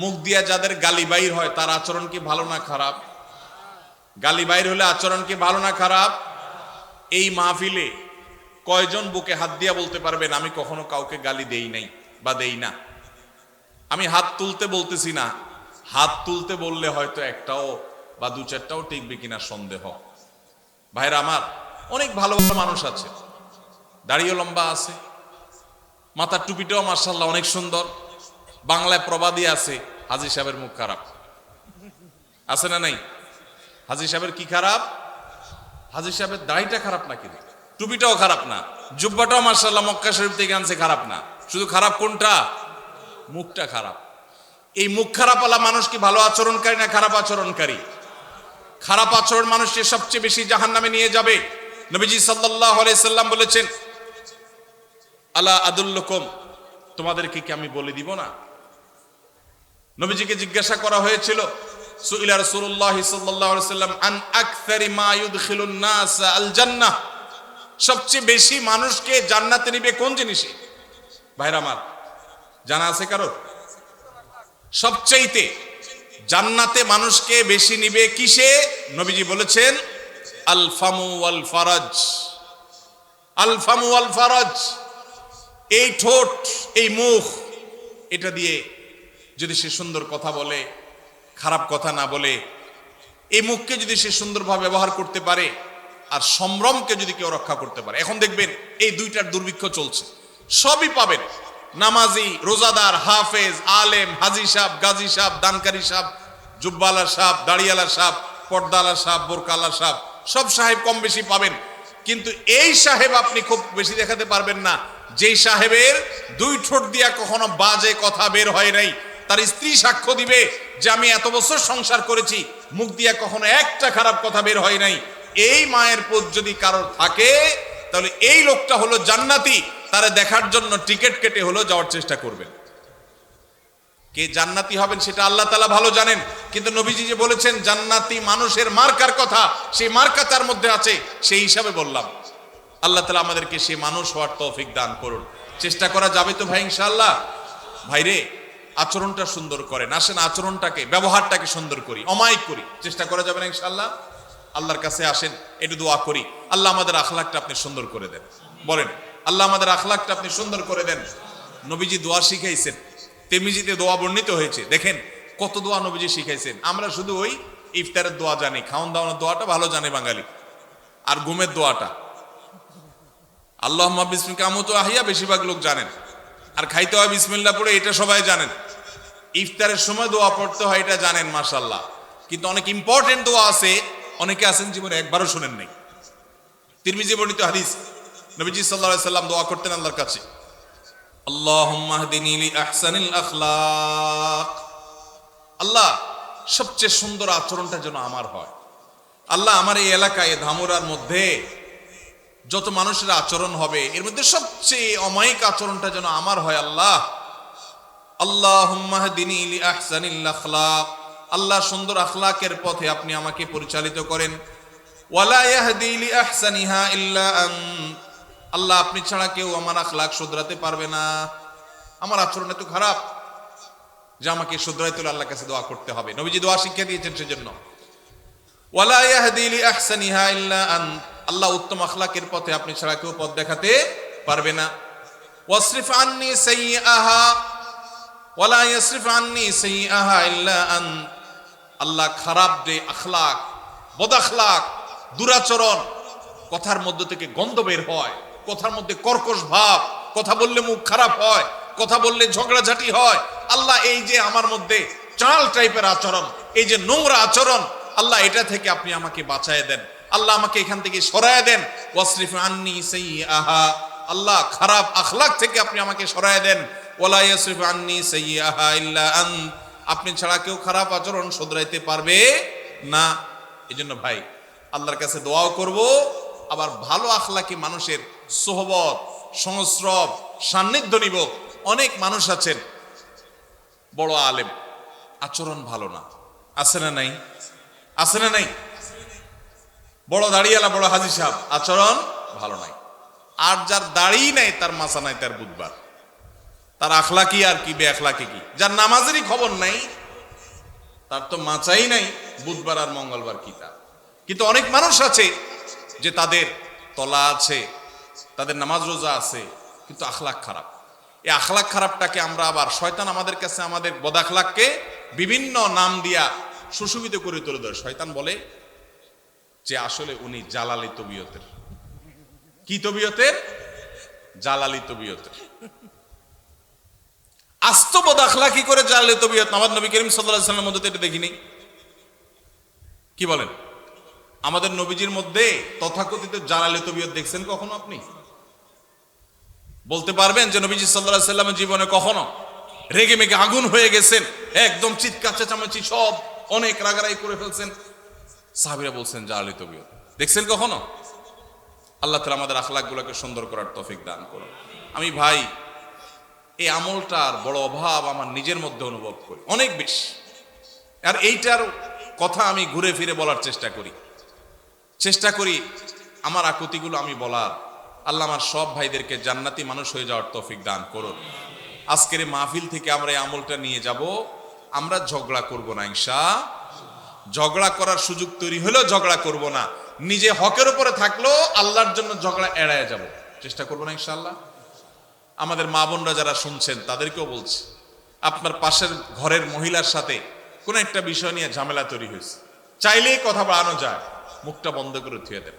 মুখ দিয়া যাদের গালি বাইর হয় তার আচরণ কি ভালো না খারাপ? গালি বাইর হলে আচরণ কি ভালো না খারাপ? এই মাহফিলে কয়জন বুকে হাত দিয়া বলতে পারবেন আমি কখনো কাউকে গালি দেই নাই বা দেই না? আমি হাত তুলতে বলতেছি না, হাত তুলতে বললে হয়তো একটাও বা দু চারটাও টিকবে কিনা সন্দেহ। ভাইরা আমার, অনেক ভালো ভালো মানুষ আছে, দাড়িও লম্বা আছে, মাথার টুপিটাও মাশাআল্লাহ অনেক সুন্দর। বাংলায় প্রবাদী আছে হাজী সাহেবের মুখ খারাপ, আছে না নাই? হাজী সাহেবের কি খারাপ? হাজী সাহেবের দাড়িটা খারাপ নাকি? টুপিটাও খারাপ না, জুব্বাটাও মাশাআল্লাহ মক্কা শরীফ থেকে আনছে, খারাপ না। শুধু খারাপ কোনটা? মুখটা খারাপ। এই মুখ খারাপ ওয়ালা মানুষ কি ভালো আচরণকারী না খারাপ আচরণকারী? খারাপ আচরণ মানুষকে সবচেয়ে বেশি জাহান্নামে নিয়ে যাবে। নবীজি সাল্লাল্লাহু আলাইহি সাল্লাম বলেছেন আলা আদুল্লুকুম, তোমাদেরকে কি আমি বলে দিব না? নবীজিকে জিজ্ঞাসা করা হয়েছিল সুইলা রাসূলুল্লাহ সাল্লাল্লাহু আলাইহি সাল্লাম আন আকসারি মা ইউদখিলুন নাস আল জান্নাহ, সবচেয়ে বেশি মানুষকে জান্নাতে নিবে কোন জিনিসে? ভাইরা আমার, জানা আছে কারো? সবচাইতে জান্নাতে মানুষকে বেশি নিবে কিসে? নবীজি বলেছেন আল ফামু ওয়াল ফারাজ। আল ফামু ওয়াল ফারাজ, এই ঠোঁট, এই মুখ, এটা দিয়ে যদি সে সুন্দর কথা বলে, খারাপ কথা না বলে, এই মুখকে যদি সে সুন্দরভাবে ব্যবহার করতে পারে আর সম্ভ্রমকে যদি কেউ রক্ষা করতে পারে। এখন দেখবেন এই দুইটার দুর্ভিক্ষ চলছে, সবই পাবেন, নামাজি, রোজাদার, হাফেজ, আলেম, হাজি সাহেব, গাজী সাহেব, দানকারী সাহেব, জুব্বালা সাহেব, দাড়িয়ালা সাহেব, পর্দালা সাহেব, বোরকালা সাহেব, সব সাহেব কম বেশি পাবেন। কিন্তু এই সাহেব আপনি খুব বেশি দেখাতে পারবেন না, যেই সাহেবের দুই ঠোঁট দিয়া কখনো বাজে কথা বের হয় নাই। তার স্ত্রী সাক্ষ্য দিবে যে আমি এত বছর সংসার করেছি, মুখ দিয়া কখনো একটা খারাপ কথা বের হয় নাই। এই মায়ের পুত যদি কারোর থাকে, তাহলে এই লোকটা হলো জান্নাতি। তারে দেখার জন্য টিকিট কেটে হলো যাওয়ার চেষ্টা করবেন। কে জান্নাতি হবেন সেটা আল্লাহ তাআলা ভালো জানেন, কিন্তু নবীজি যে বলেছেন জান্নাতি মানুষের মার্কার কথা, সেই মার্কা তার মধ্যে আছে, সেই হিসাবে বললাম। আল্লাহ তাআলা আমাদেরকে সেই মানুষ হওয়ার তৌফিক দান করুন। চেষ্টা করা যাবে তো ভাই ইনশাআল্লাহ? ভাইরে, আচরণটা সুন্দর করেন, আসেন আচরণটাকে, ব্যবহারটাকে সুন্দর করি, অমায়িক করি। চেষ্টা করা যাবে না ইনশাআল্লাহ? আল্লাহর কাছে আসেন, একটু দোয়া করি, আল্লাহ আমাদের আখলাকটা আপনি সুন্দর করে দেন। বলেন, আল্লাহ আমাদের আখলাকটা আপনি সুন্দর করে দেন। নবীজি দোয়া শিখাইছেন, তিরমিজিতে দোয়া বর্ণিত হয়েছে। দেখেন কত দোয়া নবীজি শিখাইছেন। আমরা শুধু ওই ইফতারের দোয়া জানি, খাওয়ান দাওয়ানোর দোয়াটা ভালো জানে বাঙালি, আর ঘুমের দোয়াটা আল্লাহুম্মা বিসমিকা আমুতু আহিয়া বেশিরভাগ লোক জানেন, আর খাইতে হয় বিসমিল্লাহ পড়ে, এটা সবাই জানেন। ইফতারের সময় দোয়া পড়তে হয়, এটা জানেন মাশাআল্লাহ। কিন্তু অনেক ইম্পর্টেন্ট দোয়া আছে, অনেকে আছেন জীবনে একবারও শুনেন নাই। তিরমিজি বর্ণিত হাদিস, নবীজি সাল্লাল্লাহু আলাইহি সাল্লাম দোয়া করতেন আল্লাহর কাছে, আল্লাহুম্মা হদিনি লি আহসানিল আখলাক। আল্লাহ, সবচেয়ে সুন্দর আচরণটা যেন আমার হয়। আল্লাহ, আমার এই এলাকায় ধামুরার মধ্যে যত মানুষের আচরণ হবে, এর মধ্যে সবচেয়ে অমায়িক আচরণটা যেন আমার হয়। আল্লাহ, আল্লাহুম্মা হদিনি লি আহসানিল আখলাক। আল্লাহ, সুন্দর আখলাকের পথে আপনি আমাকে পরিচালিত করেন। ওয়ালা ইয়াহদি লি আহসানিহা ইল্লা আন্ত। আল্লাহ, আপনি ছাড়া কেউ আমার আখলাক শুধরাতে পারবে না। আমার আচরণ এত খারাপ যে আমাকে শুধরাইতে হলে আল্লাহর কাছে দোয়া করতে হবে। নবীজি দোয়া শিক্ষা দিয়েছেন সেজন্য। ওয়ালা ইয়াহদি লি আহসানিহা ইল্লা আন্ত। আল্লাহ, উত্তম আখলাকের পথে আপনি ছাড়া কেউ পথ দেখাতে পারবে না। ওয়াসরিফ আন্নি সাইয়্যাহা ওয়ালা ইয়াসরিফ আন্নি সাইয়্যাহা ইল্লা আন্ত। আল্লাহ, খারাপ যে আখলাক, বদ আখলাক, দুরাচরণ, কথার মধ্য থেকে গন্ধ বের হয়, কথার মধ্যে কর্কশ ভাব, কথা বললে মুখ খারাপ হয়, কথা বললে ঝগড়াঝাটি হয়। আল্লাহ, এই যে আমার মধ্যে চাল টাইপের আচরণ, এই যে নোংরা আচরণ, আল্লাহ, এটা থেকে আপনি আমাকে বাঁচায় দেন। আল্লাহ, আমাকে এখান থেকে সরায় দেন। ওয়াসরিফ আন্নি সাইয়্যাহা। আল্লাহ, খারাপ আখলাক থেকে আপনি আমাকে সরায় দেন। ওয়ালা ইয়াসরিফ আন্নি সাইয়্যাহা ইল্লা আন্ত। আপনি ছাড়া কেউ খারাপ আচরণ শুধরাইতে পারবে না। এজন্য ভাই, আল্লাহর কাছে দোয়াও করব, আবার ভালো আখলাকি মানুষের সোহবত, সংস্রব, সান্নিধ্য নিব। অনেক মানুষ আছেন বড় আলেম, আচরণ ভালো না, আছে না নাই? আছে না নাই? বড় দাড়িওয়ালা, বড় হাজি সাহেব, আচরণ ভালো নাই। আর যার দাড়ি নাই, তার মাথা নাই, তার বুধবার, তার আখলাকি আর কি বে আখলাকি কি। যার নামাজেরই খবর নাই, তার তো মাচাই নাই, বুধবার আর মঙ্গলবার কি তার। কিন্তু অনেক মানুষ আছে যে তাদের তলা আছে, তাদের নামাজ রোজা আছে, কিন্তু আখলাক খারাপ। এই আখলাক খারাপটাকে আমরা আবার, শয়তান আমাদের কাছে আমাদের বদ আখলাককে বিভিন্ন নাম দিয়া সুশোভিত করে তুলে ধরে। শয়তান বলে যে আসলে উনি জালালি তবিয়তের। কি তবিয়তের? জালালি তবিয়তের। আস্ত বদ আখলাকি করে জালালি তবিয়ত আমার নবী করিম সাল্লাল্লাহু আলাইহি ওয়াসাল্লামের মধ্যে এটা দেখিনি। কি বলেন? আমাদের নবীজির মধ্যে তথাকথিত জালালি তবিয়ত দেখছেন কখনো আপনি? বলতে পারবেন যে নবীজি সাল্লাল্লাহু আলাইহি ওয়াসাল্লামের জীবনে কখনো রেগে মেগে আগুন হয়ে গেছেন, একদম চিৎকার চেঁচামেচি সব অনেক রাগারাগি করে ফেলছেন? সাহাবীরা বলছেন জালালি তবিয়ত। দেখছেন কখনো? আল্লাহ তাআলা আমাদের আখলাকগুলোকে সুন্দর করার তৌফিক দান করুন। আমি ভাই, এই আমলটার বড় অভাব আমার নিজের মধ্যে অনুভব করি অনেক বেশি। আর এইটার কথা আমি ঘুরে ফিরে বলার চেষ্টা করি আমার আকুতিগুলো আমি বলার। আল্লাহ আমার সব ভাইদেরকে জান্নাতি মানুষ হয়ে যাওয়ার তৌফিক দান করুন। আজকের এই মাহফিল থেকে আমরা এই আমলটা নিয়ে যাব। আমরা ঝগড়া করব না ইনশাআল্লাহ। ঝগড়া করার সুযোগ তৈরি হলেও ঝগড়া করব না। নিজে হকের উপরে থাকলেও আল্লাহর জন্য ঝগড়া এড়ায় যাব, চেষ্টা করব না ইনশাআল্লাহ। আমাদের মা বোনরা যারা শুনছেন তাদেরকেও বলছি, আপনার পাশের ঘরের মহিলার সাথে কোন একটা বিষয় নিয়ে ঝামেলা তৈরি হয়েছে, চাইলেই কথা বাড়ানো যায়, মুখটা বন্ধ করে থুয়ে দেন।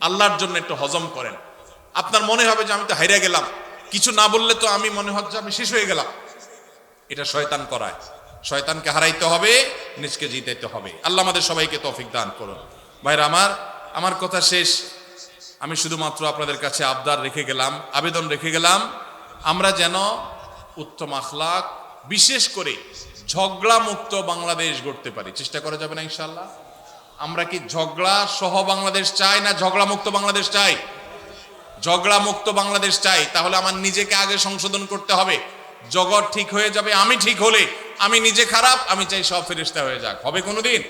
আল্লাহর জন্য একটু হজম করেন। আপনার মনে হবে যে আমি তো হাইরা গেলাম, কিছু না বললে তো আমি মনে হচ্ছে আমি শেষ হয়ে গেলাম। এটা শয়তান করায়। শয়তানকে হারাইতে হবে, নিজকে জিতাইতে হবে। আল্লাহ আমাদের সবাইকে তৌফিক দান করুন। ভাইরা আমার কথা শেষ। আমি শুধুমাত্র আপনাদের কাছে আবদার রেখে গেলাম, আবেদন রেখে গেলাম, আমরা যেন উত্তম আখলাক, বিশেষ করে ঝগড়া মুক্ত বাংলাদেশ গড়তে পারি। চেষ্টা করা যাবে না ইনশাআল্লাহ? আমরা কি ঝগড়া সহ বাংলাদেশ চাই না ঝগড়া মুক্ত বাংলাদেশ চাই? ঝগড়া মুক্ত বাংলাদেশ চাই। তাহলে আমার নিজেকে আগে সংশোধন করতে হবে। জগৎ ঠিক হয়ে যাবে আমি ঠিক হলে। আমি নিজে খারাপ, আমি চাই সব ফেরেশতা হয়ে যাক। হবে কোনোদিন?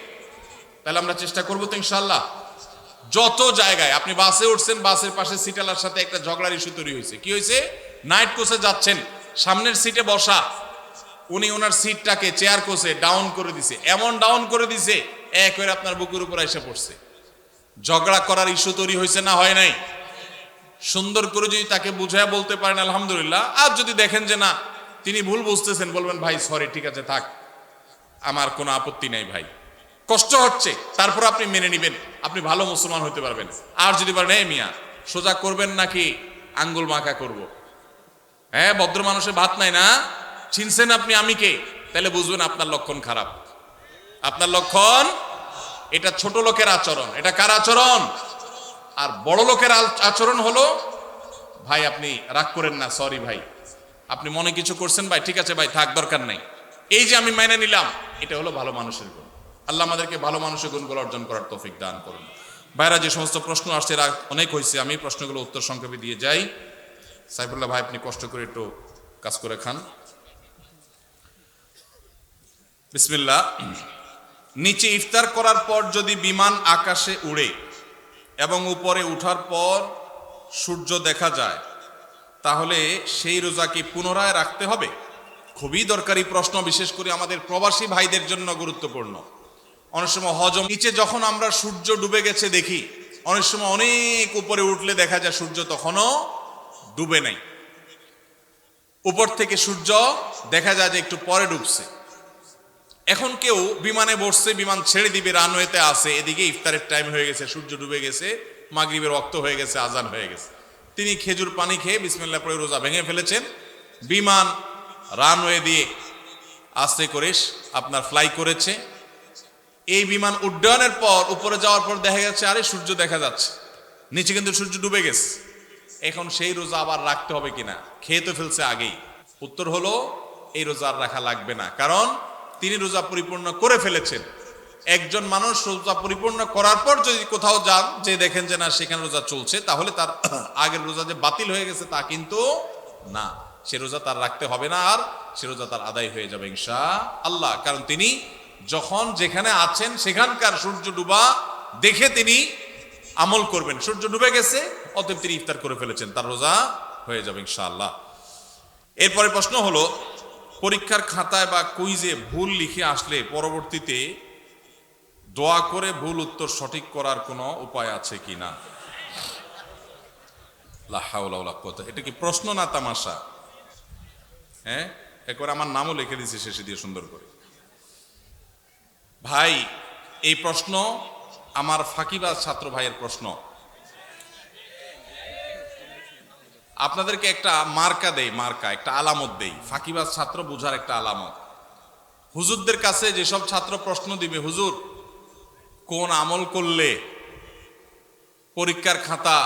তাহলে আমরা চেষ্টা করবো তো ইনশাআল্লাহ। যত জায়গায় আপনি বাসে উঠছেন, বাসের পাশে সিটালার সাথে একটা ঝগড়ার ইস্যু তৈরি হয়েছে। কি হয়েছে? নাইট কোচে যাচ্ছেন, সামনের সিটে বসা, উনি ওনার সিটটাকে চেয়ার কোচে ডাউন করে দিছে। এমন ডাউন করে দিছে এক হয়ে আপনার বুকের উপর এসে পড়ছে। ঝগড়া করার ইস্যু তৈরি হয়েছে না হয় নাই? সুন্দর করে যদি তাকে বুঝায় বলতে পারেন আলহামদুলিল্লাহ। আর যদি দেখেন যে না তিনি ভুল বুঝতেছেন, বলবেন ভাই সরি, ঠিক আছে থাক, আমার কোনো আপত্তি নাই ভাই, কষ্ট হচ্ছে, তারপর আপনি মেনে নিবেন, আপনি ভালো মুসলমান হতে পারবেন। আর যদি বলেন এই মিয়া সোজা করবেন নাকি আঙ্গুল মাখা করব, হ্যাঁ ভদ্র মানুষের ভাত নাই না, চিনছেন আপনি আমি কে, তাহলে বুঝবেন আপনার লক্ষণ খারাপ। আপনার লক্ষণ, এটা ছোট লোকের আচরণ। এটা কার আচরণ? আর বড় লোকের আচরণ হলো ভাই আপনি রাগ করেন না, সরি ভাই, আপনি মনে কিছু করছেন ভাই, ঠিক আছে ভাই থাক, দরকার নাই, এই যে আমি মেনে নিলাম, এটা হলো ভালো মানুষের গুণ। আল্লাহ আমাদেরকে ভালো মানুষের গুণগুলো অর্জন করার তৌফিক দান করুন। ভাইরা যে সমস্ত প্রশ্ন আসছে অনেক হয়েছে, আমি প্রশ্নগুলো উত্তর সংক্ষেপে দিয়ে যাই। সাইফুল্লাহ ভাই আপনি কষ্ট করে একটু কাজ করে খান। বিসমিল্লাহ। নিচে ইফতার করার পর যদি বিমান আকাশে উড়ে এবং উপরে উঠার পর সূর্য দেখা যায়, তাহলে সেই রোজা কি পুনরায় রাখতে হবে? খুবই দরকারি প্রশ্ন, বিশেষ করে আমাদের প্রবাসী ভাইদের জন্য গুরুত্বপূর্ণ। অনেক সময় হজম নিচে যখন আমরা সূর্য ডুবে গেছে দেখি, অনেক সময় অনেক উপরে উঠলে দেখা যায় সূর্য তখনও ডুবে নাই। উপর থেকে সূর্য দেখা যায় যে একটু পরে ডুবছে। এখন কেউ বিমানে বসছে, বিমান ছেড়ে দিবে, রানওয়েতে আছে, এদিকে ইফতারের টাইম হয়ে গেছে, সূর্য ডুবে গেছে, মাগরিবের ওয়াক্ত হয়ে গেছে, আজান হয়ে গেছে। তিনি খেজুর পানি খেয়ে বিসমিল্লাহ পড়ে রোজা ভেঙে ফেলেছেন। বিমান রানওয়ে দিয়ে আস্তে করে আপনার ফ্লাই করেছে। এই বিমান উড্ডয়নের পর উপরে যাওয়ার পর দেখা যাচ্ছে আরে সূর্য দেখা যাচ্ছে, নিচে কিন্তু সূর্য ডুবে গেছে। এখন সেই রোজা আবার রাখতে হবে কিনা? খেয়ে তো ফেলছে আগেই। উত্তর হলো এই রোজা আর রাখা লাগবে না, কারণ তিনি রোজা পরিপূর্ণ করে ফেলেছেন। একজন মানুষ রোজা পরিপূর্ণ করার পর যদি কোথাও যান, যে দেখেন যে না সেখানে রোজা চলছে, তাহলে তার আগের রোজা যে বাতিল হয়ে গেছে তা কিন্তু না, সে রোজা তার রাখতে হবে না, আর সে রোজা তার আদায় হয়ে যাবে ইনশাআল্লাহ। কারণ তিনি যখন যেখানে আছেন সেখানকার সূর্য ডুবা দেখে তিনি আমল করবেন। সূর্য ডুবে গেছে, অতএব তিনি ইফতার করে ফেলেছেন, তার রোজা হয়ে যাবে ইনশাআল্লাহ। এরপরে প্রশ্ন হলো, পরীক্ষার খাতায় বা কুইজে ভুল লিখে আসলে পরবর্তীতে দোয়া করে ভুল উত্তর সঠিক করার কোনো উপায় আছে কিনা? লা হাওলা ওয়ালা কুওয়াতা। এটা কি প্রশ্ন না তামাশা? হ্যাঁ, একবার আমার নামও লিখে দিয়েছে শেষে দিয়ে সুন্দর করে। ভাই এই প্রশ্ন আমার ফাঁকিবাজ ছাত্র ভাইয়ের প্রশ্ন। আপনাদেরকে একটা মার্কা দেই, মার্কা একটা আলামত দেই, ফাঁকিবাজ ছাত্র বোঝার একটা আলামত। হুজুরদের কাছে যেসব ছাত্র প্রশ্ন দিবে, হুজুর কোন আমল করলে পরীক্ষার খাতা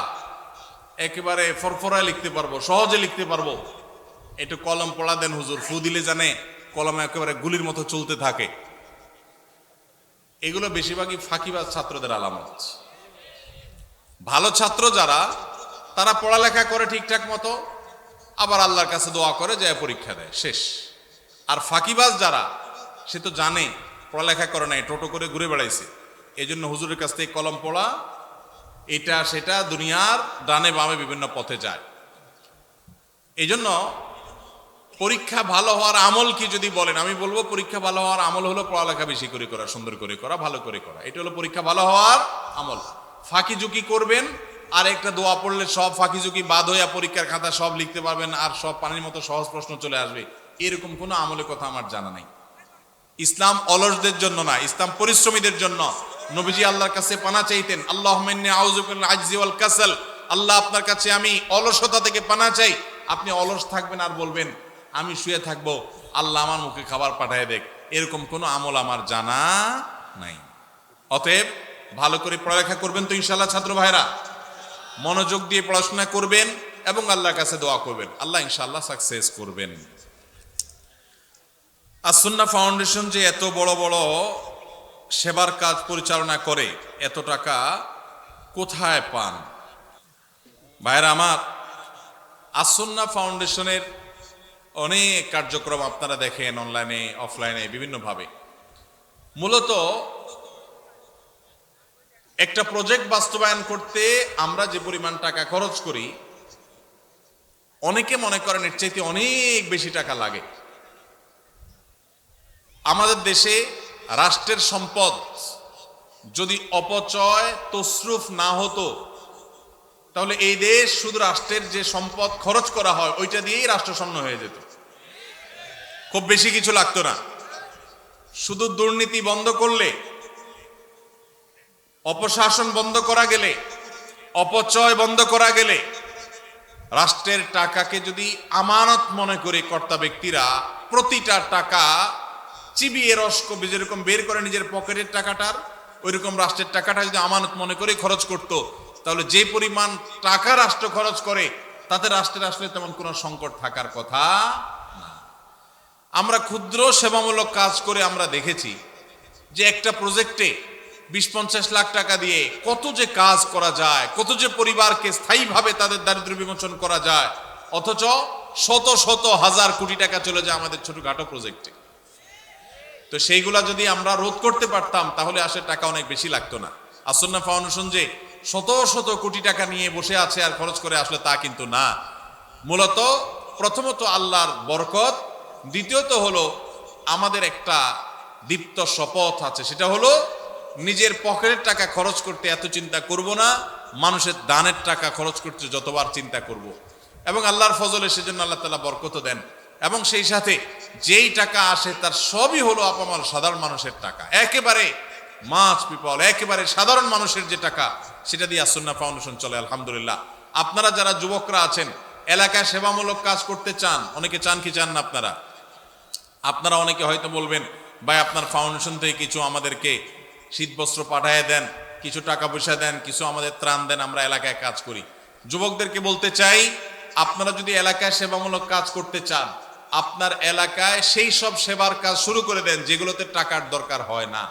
একেবারে ফরফরায় লিখতে পারবো, সহজে লিখতে পারবো, একটু কলম পড়া দেন হুজুর, ফু দিলে জানে কলম একেবারে গুলির মতো চলতে থাকে। এগুলো বেশিরভাগই ফাঁকিবাজ ছাত্রদের আলামত। ভালো ছাত্র যারা, তারা পড়ালেখা করে ঠিকঠাক মতো, আবার আল্লাহর কাছে দোয়া করে যায় পরীক্ষা দেয়, শেষ। আর ফাঁকিবাজ যারা, সে তো জানে পড়ালেখা করে নাই, টোটো করে ঘুরে বেড়াইছে, এই জন্য হুজুরের কাছ থেকে কলম পড়া, এটা সেটা দুনিয়ার ডানে বামে বিভিন্ন পথে যায়। এই জন্য পরীক্ষা ভালো হওয়ার আমল কি যদি বলেন, আমি বলবো পরীক্ষা ভালো হওয়ার আমল হলো পড়ালেখা বেশি করে করা, সুন্দর করে করা, ভালো করে করা। এটা হলো পরীক্ষা ভালো হওয়ার আমল। ফাঁকি ঝুঁকি করবেন আর একটা দোয়া পড়লে সব ফাঁকি ঝুঁকি বাদ হইয়া পরীক্ষার খাতা সব লিখতে পারবেন আর সব পানির মতো সহজ প্রশ্ন চলে আসবে, এরকম কোনো আমলের কথা আমার জানা নাই। ইসলাম অলসদের জন্য না, ইসলাম পরিশ্রমীদের জন্য। নবীজি আল্লাহর কাছে পানা চাইতেন, আল্লাহুম্মা ইন্নী আউযু বিকা মিনাল আজজি ওয়াল কাসাল, আল্লাহ আপনার কাছে আমি অলসতা থেকে পানা চাই, আপনি অলস থাকবেন আর বলবেন আমি শুয়ে থাকবো, আল্লাহ আমার মুখে খাবার পাঠায় দেখ, এরকম কোনো আমল আমার জানা নাই। অতএব ভালো করে পড়ালেখা করবেন তো ইনশাআল্লাহ ছাত্র ভাইরা, মনোযোগ দিয়ে পড়াশোনা করবেন এবং আল্লাহর কাছে দোয়া করবেন, আল্লাহ ইনশাআল্লাহ সাকসেস করবেন। আস-সুন্নাহ ফাউন্ডেশন যে এত বড় বড় সেবার কাজ পরিচালনা করে, এত টাকা কোথায় পান? ভাইরা আমার, আস-সুন্নাহ ফাউন্ডেশনের অনেক কার্যক্রম আপনারা দেখেন অনলাইনে অফলাইনে বিভিন্নভাবে। মূলত একটা প্রজেক্ট বাস্তবায়ন করতে আমরা যে পরিমাণ টাকা খরচ করি, অনেকে মনে করেন এর চাইতে অনেক বেশি টাকা লাগে। আমাদের দেশে রাষ্ট্রের সম্পদ যদি অপচয় তসরুফ না হতো, তাহলে এই দেশ শুধু রাষ্ট্রের যে সম্পদ খরচ করা হয় ওইটা দিয়েই রাষ্ট্রশূন্য হয়ে যেত, খুব বেশি কিছু লাগতো না। শুধু দুর্নীতি বন্ধ করলে, অপশাসন বন্ধ করা গেলে, অপচয় বন্ধ করা গেলে, রাষ্ট্রের টাকাকে যদি আমানত মনে করে কর্তা ব্যক্তিরা প্রতিটা টাকা চিবিয়ে রস যেরকম বের করে নিজের পকেটের টাকাটার, ওইরকম রাষ্ট্রের টাকাটা যদি আমানত মনে করে খরচ করত, তাহলে যে পরিমাণ টাকা রাষ্ট্র খরচ করে তাতে রাষ্ট্রের আসলে তেমন কোনো সংকট থাকার কথা না। আমরা ক্ষুদ্র সেবামূলক কাজ করে আমরা দেখেছি যে একটা প্রজেক্টে 20-50 লাখ টাকা দিয়ে কত যে কাজ করা যায়, কত যে পরিবারকে স্থায়ীভাবে তাদের দারিদ্র্য বিমোচন করা যায়, অথচ শত শত হাজার কোটি টাকা চলে যায় আমাদের ছোটখাটো প্রজেক্টে। তো সেইগুলা যদি আমরা রোধ করতে পারতাম তাহলে আসলে টাকা অনেক বেশি লাগতো না। আস-সুন্নাহ ফাউন্ডেশন যে শত শত কোটি টাকা নিয়ে বসে আছে আর খরচ করে, আসলে তা কিন্তু না। মূলত প্রথমত আল্লাহর বরকত, দ্বিতীয়ত হলো আমাদের একটা দীপ্ত শপথ আছে, সেটা হলো নিজের পকেটের টাকা খরচ করতে এত চিন্তা করব না, মানুষের দানের টাকা খরচ করতে যতবার চিন্তা করব। এবং আল্লাহর ফজলে সেজন্য আল্লাহ তাআলা বরকত দেন। এবং সেই সাথে যেই টাকা আসে তার সবই হলো আপামর সাধারণ মানুষের টাকা, একেবারে মাছ পিপল, একেবারে সাধারণ মানুষের যে টাকা, সেটা দিয়ে আস-সুন্নাহ ফাউন্ডেশন চলে আলহামদুলিল্লাহ। আপনারা যারা যুবকরা আছেন, এলাকায় সেবামূলক কাজ করতে চান, অনেকে চান কি চান না আপনারা অনেকে হয়তো বলবেন, ভাই আপনার ফাউন্ডেশন থেকে কিছু আমাদেরকে শীতবস্ত্র পাঠিয়ে দেন, কিছু টাকা পয়সা দেন, কিছু আমাদের ত্রাণ দেন, আমরা এলাকায় কাজ করি। যুবকদেরকে বলতে চাই, আপনারা যদি এলাকায় সেবামূলক কাজ করতে চান, আপনার এলাকায় সেই সব সেবার কাজ শুরু করে দেন যেগুলোতে টাকার দরকার হয় না।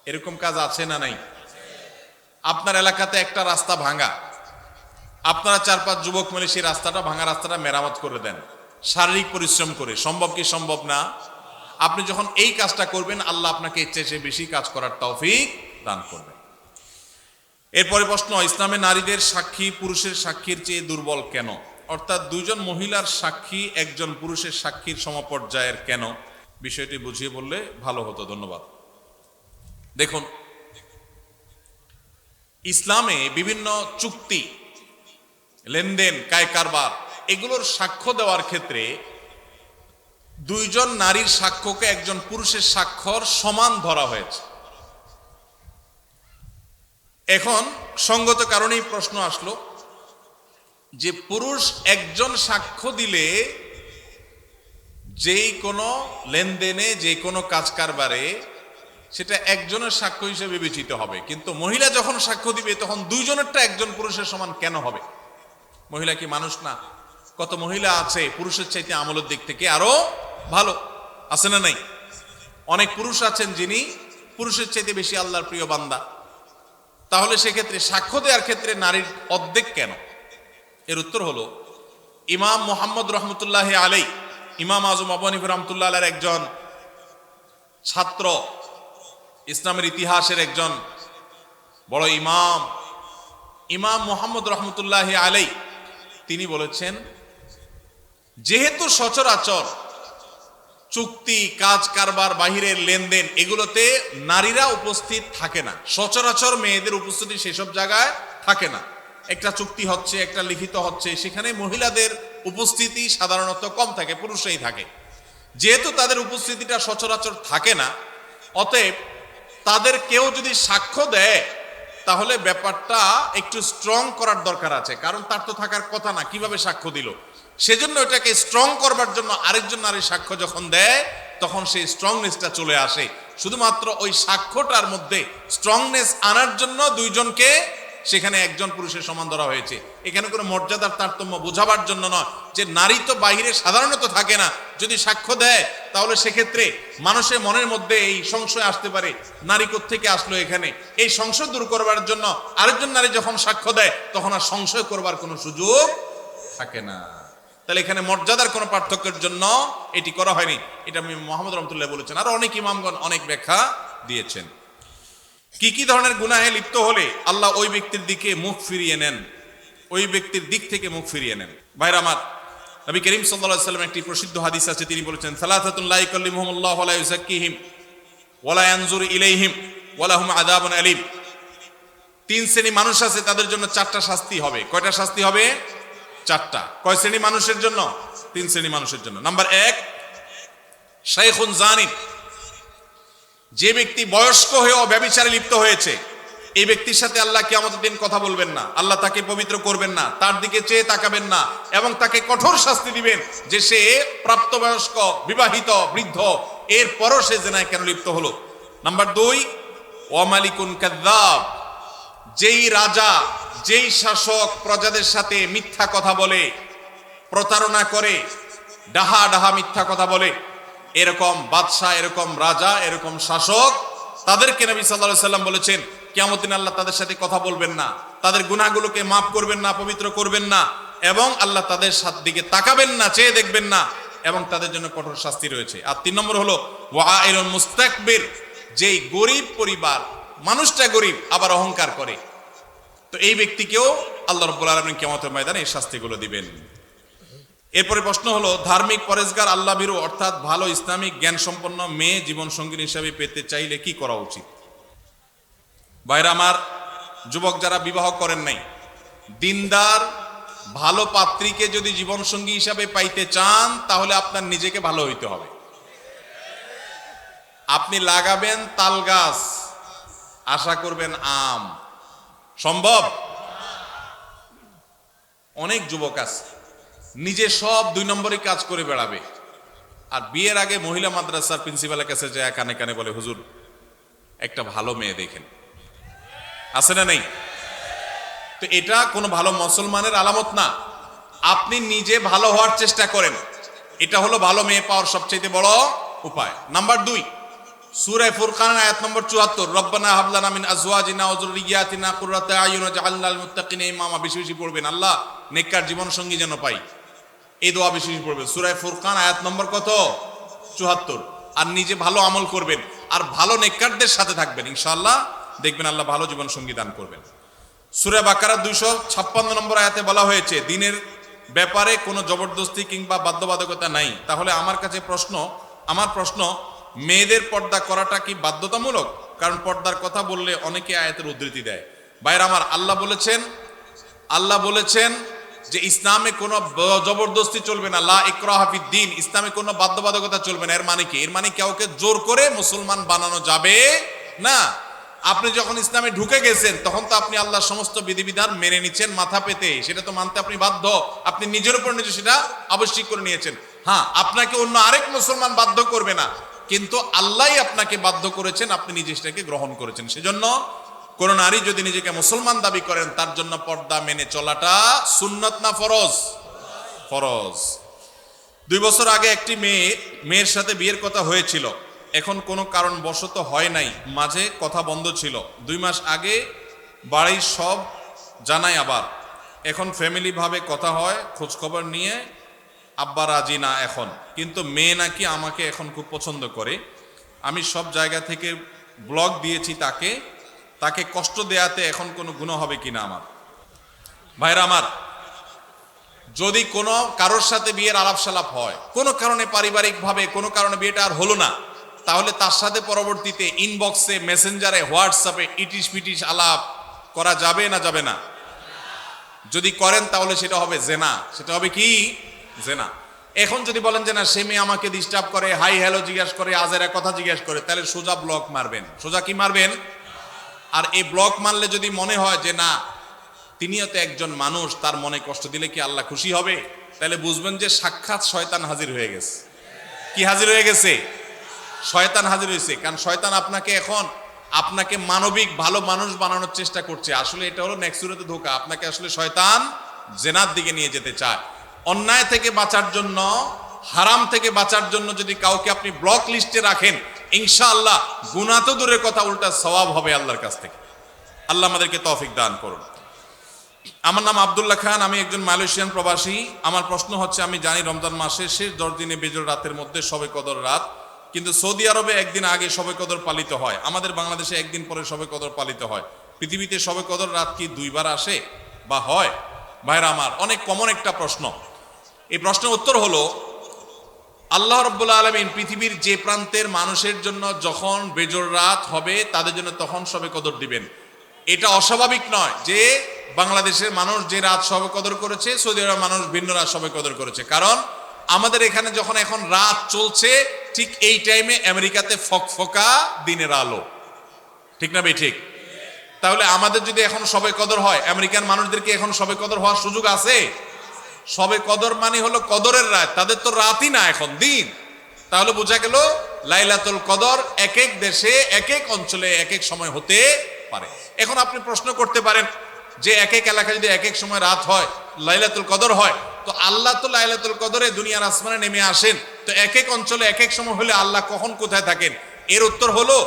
এরকম কাজ আছে না নাই? আপনার এলাকাতে একটা রাস্তা ভাঙা, আপনারা 4-5 যুবক মিলে সেই রাস্তাটা, ভাঙা রাস্তাটা মেরামত করে দেন শারীরিক পরিশ্রম করে। সম্ভব কি সম্ভব না? আপনি যখন এই কাজটা করবেন, আল্লাহ আপনাকে এর চেয়ে বেশি কাজ করার তৌফিক দান করবেন। এরপরে প্রশ্ন, ইসলামে নারীদের সাক্ষী পুরুষের সাক্ষীর চেয়ে দুর্বল কেন? অর্থাৎ দুইজন মহিলার সাক্ষী একজন পুরুষের সাক্ষীর সমপর্যায়ের কেন? বিষয়টি বুঝিয়ে বললে ভালো হতো, ধন্যবাদ। দেখুন, ইসলামে বিভিন্ন চুক্তি, লেনদেন, কায় কারবার, এগুলোর সাক্ষ্য দেওয়ার ক্ষেত্রে দুইজন নারীর সাক্ষ্যকে একজন পুরুষের স্বাক্ষর সমান ধরা হয়েছে। এখন সঙ্গত কারণেই প্রশ্ন আসলো যে পুরুষ একজন সাক্ষ্য দিলে যেই কোনো লেনদেনে, যে কোনো কাজ কারবারে সেটা একজনের সাক্ষ্য হিসেবে বিবেচিত হবে, কিন্তু মহিলা যখন সাক্ষ্য দিবে তখন দুইজনেরটা একজন পুরুষের সমান কেন হবে? মহিলা কি মানুষ না? কত মহিলা আছে পুরুষের চাইতে আমলের দিক থেকে আরো ভালো, আছে না নাই? অনেক পুরুষ আছেন যিনি পুরুষের চাইতে বেশি আল্লাহর প্রিয় বান্দা। তাহলে সেক্ষেত্রে সাক্ষ্য দেওয়ার ক্ষেত্রে নারীর অর্ধেক কেন? এর উত্তর হলো, ইমাম মুহাম্মদ রহমতুল্লাহ আলাই, ইমাম আজম আবু হানিফা রহমতুল্লাহ আলাইহির একজন ছাত্র, ইসলামের ইতিহাসের একজন বড় ইমাম, ইমাম মুহাম্মদ রহমতুল্লাহ আলাই, তিনি বলেছেন, যেহেতু সচরাচর চুক্তি, কাজ কারবার, বাহিরের লেনদেন, এগুলোতে নারীরা উপস্থিত থাকে না, সচরাচর মেয়েদের উপস্থিতি সেসব জায়গায় থাকে না। একটা চুক্তি হচ্ছে, একটা লিখিত হচ্ছে, সেখানে মহিলাদের উপস্থিতি সাধারণত কম থাকে, পুরুষরাই থাকে। যেহেতু তাদের উপস্থিতিটা সচরাচর থাকে না, অতএব তাদের কেউ যদি সাক্ষ্য দেয় তাহলে ব্যাপারটা একটু স্ট্রং করার দরকার আছে, কারণ তার তো থাকার কথা না, কিভাবে সাক্ষ্য দিল? সেজন্য এটাকে স্ট্রং করবার জন্য আরেকজন নারী সাক্ষ্য যখন দেয় তখন সেই স্ট্রংনেসটা চলে আসে। শুধুমাত্র ওই সাক্ষ্যটার মধ্যে স্ট্রংনেস আনার জন্য দুইজনকে সেখানে একজন পুরুষের সমান ধরা হয়েছে। এখানে কোনো মর্যাদার তারতম্য বোঝাবার জন্য নয়, যে নারী তো বাহিরে সাধারণত থাকে না, যদি সাক্ষ্য দেয় তাহলে সেক্ষেত্রে মানুষের মনের মধ্যে এই সংশয় আসতে পারে নারী কোত্থেকে আসলো এখানে। এই সংশয় দূর করবার জন্য আরেকজন নারী যখন সাক্ষ্য দেয় তখন আর সংশয় করবার কোনো সুযোগ থাকে না। তাহলে এখানে মর্যাদার কোনো পার্থক্যের জন্য এটি করা হয়নি। এটা আমি মোহাম্মদ রহমতুল্লাহ বলেছেন, আর অনেক ইমামগণ অনেক ব্যাখ্যা দিয়েছেন। কি কি ধরনের গুনাহে লিপ্ত হলে আল্লাহ ওই ব্যক্তির দিকে মুখ ফিরিয়ে নেন, ওই ব্যক্তির দিক থেকে মুখ ফিরিয়ে নেন? ভাইরা আমার, নবী করিম সাল্লাল্লাহু আলাইহি ওয়াসাল্লাম একটি প্রসিদ্ধ হাদিস আছে, তিনি বলেছেন সালাসাতুন লা ইয়াকাল্লিমুহুমুল্লাহু ওয়া লা ইউযাক্কিহিম ওয়া লা ইয়ানজুরু ইলাইহিম ওয়া লাহুম আযাবুন আলীম। তিন শ্রেণী মানুষ আছে, তাদের জন্য চারটা শাস্তি হবে। কয়টা শাস্তি হবে? চারটা। কয় শ্রেণী মানুষের জন্য? তিন শ্রেণী মানুষের জন্য। নাম্বার এক, শাইখুন জানিন, যে ব্যক্তি বয়স্ক হয়েও ব্যভিচারে লিপ্ত হয়েছে, এই ব্যক্তির সাথে আল্লাহ কিয়ামতের দিন কথা বলবেন না, আল্লাহ তাকে পবিত্র করবেন না, তার দিকে চেয়ে তাকাবেন না, এবং তাকে কঠোর শাস্তি দিবেন যে সে প্রাপ্তবয়স্ক বিবাহিত বৃদ্ধ, এরপরও সে জেনায় কেন লিপ্ত হলো। নাম্বার দুই, ওয়া মালিকুন কাযযাব, যেই রাজা, যেই শাসক প্রজাদের সাথে মিথ্যা কথা বলে, প্রতারণা করে, ডাহা ডাহা মিথ্যা কথা বলে, এরকম বাদশাহ, এরকম রাজা, এরকম শাসক, তাদেরকে নবী সাল্লাল্লাহু আলাইহি ওয়াসাল্লাম বলেছেন কিয়ামতের দিন আল্লাহ তাদের সাথে কথা বলবেন না, তাদের গুনাহগুলোকে মাফ করবেন না, পবিত্র করবেন না, এবং আল্লাহ তাদের দিকে তাকাবেন না, চেয়ে দেখবেন না, এবং তাদের জন্য কঠোর শাস্তি রয়েছে। আর তিন নম্বর হলো ওয়াইলুন মুস্তাকবির, যেই গরিব পরিবার, মানুষটা গরিব আবার অহংকার করে, তো এই ব্যক্তিকেও আল্লাহ রাব্বুল আলামিন কিয়ামতের ময়দানে এই শাস্তিগুলো দিবেন। এরপরে প্রশ্ন হলো, ধার্মিক পরেজগার আল্লাহ ভীরু অর্থাৎ ভালো ইসলামিক জ্ঞান সম্পন্ন মেয়ে জীবন সঙ্গী হিসাবে পেতে চাইলে কি করা উচিত? ভাইরা আমার, যুবক যারা বিবাহ করেন নাই, দিনদার ভালো পাত্রীকে যদি জীবন সঙ্গী হিসাবে পাইতে চান তাহলে আপনার নিজেকে ভালো হইতে হবে। আপনি লাগাবেন তাল গাছ, আশা করবেন আম, সম্ভব? অনেক যুবক আছে নিজে সব দুই নম্বরই কাজ করে বেড়াবে, আর বিয়ের আগে মহিলা মাদ্রাসার প্রিন্সিপালের কাছে যায় কানে কানে বলে, হুজুর একটা ভালো মেয়ে দেখেন। আছে না নেই? তো এটা কোনো ভালো মুসলমানের আলামত না। আপনি নিজে ভালো হওয়ার চেষ্টা করেন, এটা হলো ভালো মেয়ে পাওয়ার সবচেয়ে বড় উপায়। নাম্বার দুই, সূরা ফুরকান আয়াত নম্বর ৭৪, রব্বানা হাব লানা মিন আজওয়াজিনা ওয়া যুররিয়াতিনা কুররাতা আয়ুন ওয়াজআলনা লিল মুত্তাকিনা ইমামা। বেশি বেশি পড়বেন, আল্লাহ নেককার জীবন সঙ্গী যেন পাই, এই দোয়া বেশি বেশি পড়বেন। সূরা ফুরকান আয়াত নম্বর কত? ৭৪। আর নিজে ভালো আমল করবেন আর ভালো নেককারদের সাথে থাকবেন, ইনশাআল্লাহ দেখবেন আল্লাহ ভালো জীবন সঙ্গী দান করবেন। সূরা বাকারা ২৫৬ নম্বর আয়াতে বলা হয়েছে দিনের ব্যাপারে কোনো জবরদস্তি কিংবা বাধ্যবাধকতা নাই। তাহলে আমার প্রশ্ন, মেয়েদের পর্দা করাটা কি বাধ্যতামূলক? কারণ পর্দার কথা বললে অনেকে আয়াতের উদ্ধৃতি দেয়। ভাইরা আমার, আল্লাহ বলেছেন যে ইসলামে কোনো জবরদস্তি চলবে না, লা ইকরাহা ফিদ্দীন, ইসলামে কোনো বাধ্যবাধকতা চলবে না। এর মানে কি? এর মানে কাউকে জোর করে মুসলমান বানানো যাবে না। আপনি যখন ইসলামে ঢুকে গেছেন তখন তো আপনি আল্লাহর সমস্ত বিধিবিধান মেনে নিচ্ছেন মাথা পেতে, সেটা তো মানতে আপনি বাধ্য। আপনি নিজের উপর নিজে সেটা আবশ্যিক করে নিয়েছেন। হ্যাঁ, আপনাকে অন্য আরেক মুসলমান বাধ্য করবে না, কিন্তু আল্লাহই আপনাকে বাধ্য করেছেন, আপনি নিজে সেটাকে গ্রহণ করেছেন। সেজন্য কোন নারী যদি নিজেকে মুসলমান দাবি করেন তার জন্য পর্দা মেনে চলাটা সুন্নত না ফরজ? ফরজ। ২ বছর আগে একটি মেয়ের সাথে বিয়ের কথা হয়েছিল, এখন কোনো কারণ বশত হয় নাই, মাঝে কথা বন্ধ ছিল। ২ মাস আগে বাড়ির সব জানাই, আবার এখন ফ্যামিলি ভাবে কথা হয়, খোঁজ খবর নিয়ে আব্বা রাজি না এখন, কিন্তু মেয়ে নাকি আমাকে এখন খুব পছন্দ করে। আমি সব জায়গা থেকে ব্লগ দিয়েছি তাকে কষ্ট দেয়াতে এখন কোনো গুনাহ হবে কিনা আমার? ভাইরা আমার, যদি কোনো কারোর সাথে বিয়ের আলাপ সালাপ হয়, কোনো কারণে পারিবারিকভাবে কোনো কারণে বিয়েটা আর হলো না, তাহলে তার সাথে পরবর্তীতে ইনবক্সে, মেসেঞ্জারে, হোয়াটসঅ্যাপে ইটিশ পিটিশ আলাপ করা যাবে না যাবে না? যদি করেন তাহলে সেটা হবে জেনা। সেটা হবে কি? জেনা। এখন যদি বলেন যে না, সে মেয়ে আমাকে ডিস্টার্ব করে, হাই হ্যালো জিজ্ঞাসা করে, আজেরা কথা জিজ্ঞাসা করে, তাহলে সোজা ব্লক মারবেন। সোজা কি মারবেন? আর এই ব্লক মারলে যদি মনে হয় যে না, তিনিও তো একজন মানুষ, তার মনে কষ্ট দিলে কি আল্লাহ খুশি হবে? তাহলে বুঝবেন যে সাক্ষাৎ শয়তান হাজির হয়ে গেছে। কি হাজির হয়ে গেছে? শয়তান হাজির হয়েছে। কারণ শয়তান আপনাকে মানবিক ভালো মানুষ বানানোর চেষ্টা করছে। আসলে এটা হলো নেক্সুরাতে ধোঁকা। আপনাকে আসলে শয়তান জেনার দিকে নিয়ে যেতে চায়। অন্যায় থেকে বাঁচার জন্য, হারাম থেকে বাঁচার জন্য যদি কাউকে আপনি ব্লক লিস্টে রাখেন, ইনশাআল্লাহ গুনাহ তো দূরের কথা, উল্টা সওয়াব হবে আল্লাহর কাছ থেকে। আল্লাহ আমাদেরকে তৌফিক দান করুন। আমার নাম আব্দুল্লাহ খান, আমি একজন মালয়েশিয়ান প্রবাসী। আমার প্রশ্ন হচ্ছে, আমি জানি রমজান মাসের শেষ 10 দিনে বেজোড় রাতের মধ্যে শবে কদর রাত, কিন্তু সৌদি আরবে একদিন আগে শবে কদর পালিত হয়, আমাদের বাংলাদেশে একদিন পরে শবে কদর পালিত হয়। পৃথিবীতে শবে কদর রাত কি 2 বার আসে বা হয়? ভাইরা আমার, অনেক কমন একটা প্রশ্ন। এই প্রশ্নের উত্তর হলো, আল্লাহ রাব্বুল আলামিন পৃথিবীর যে প্রান্তের মানুষের জন্য যখন বেজোড় রাত হবে তাদের জন্য তখন শবে কদর দিবেন। এটা অস্বাভাবিক নয় যে বাংলাদেশের মানুষ যে রাত শবে কদর করেছে, সৌদি আরবের মানুষ ভিন্ন রাত শবে কদর করেছে। কারণ আমাদের এখানে যখন এখন রাত চলছে, ঠিক এই টাইমে আমেরিকাতে ফকফকা দিনের আলো। ঠিক না ভাই? ঠিক। তাহলে আমাদের যদি এখন শবে কদর হয়, আমেরিকান মানুষদেরকে এখন শবে কদর হওয়ার সুযোগ আছে? শবে কদর মানে হলো কদরের রাত, তাদের তো রাতই না, এখন দিন। তাহলে বোঝা গেল লাইলাতুল কদর এক এক দেশে এক এক অঞ্চলে এক এক সময় হতে পারে। এখন আপনি প্রশ্ন করতে পারেন যে এক এক এলাকায় যদি এক এক সময় রাত হয়, লাইলাতুল কদর হয়, তো আল্লাহ তো লাইলাতুল কদরে দুনিয়ার আসমানে নেমে আসেন, তো এক এক অঞ্চলে এক এক সময় হলে আল্লাহ কখন কোথায় থাকেন? এর উত্তর হলো,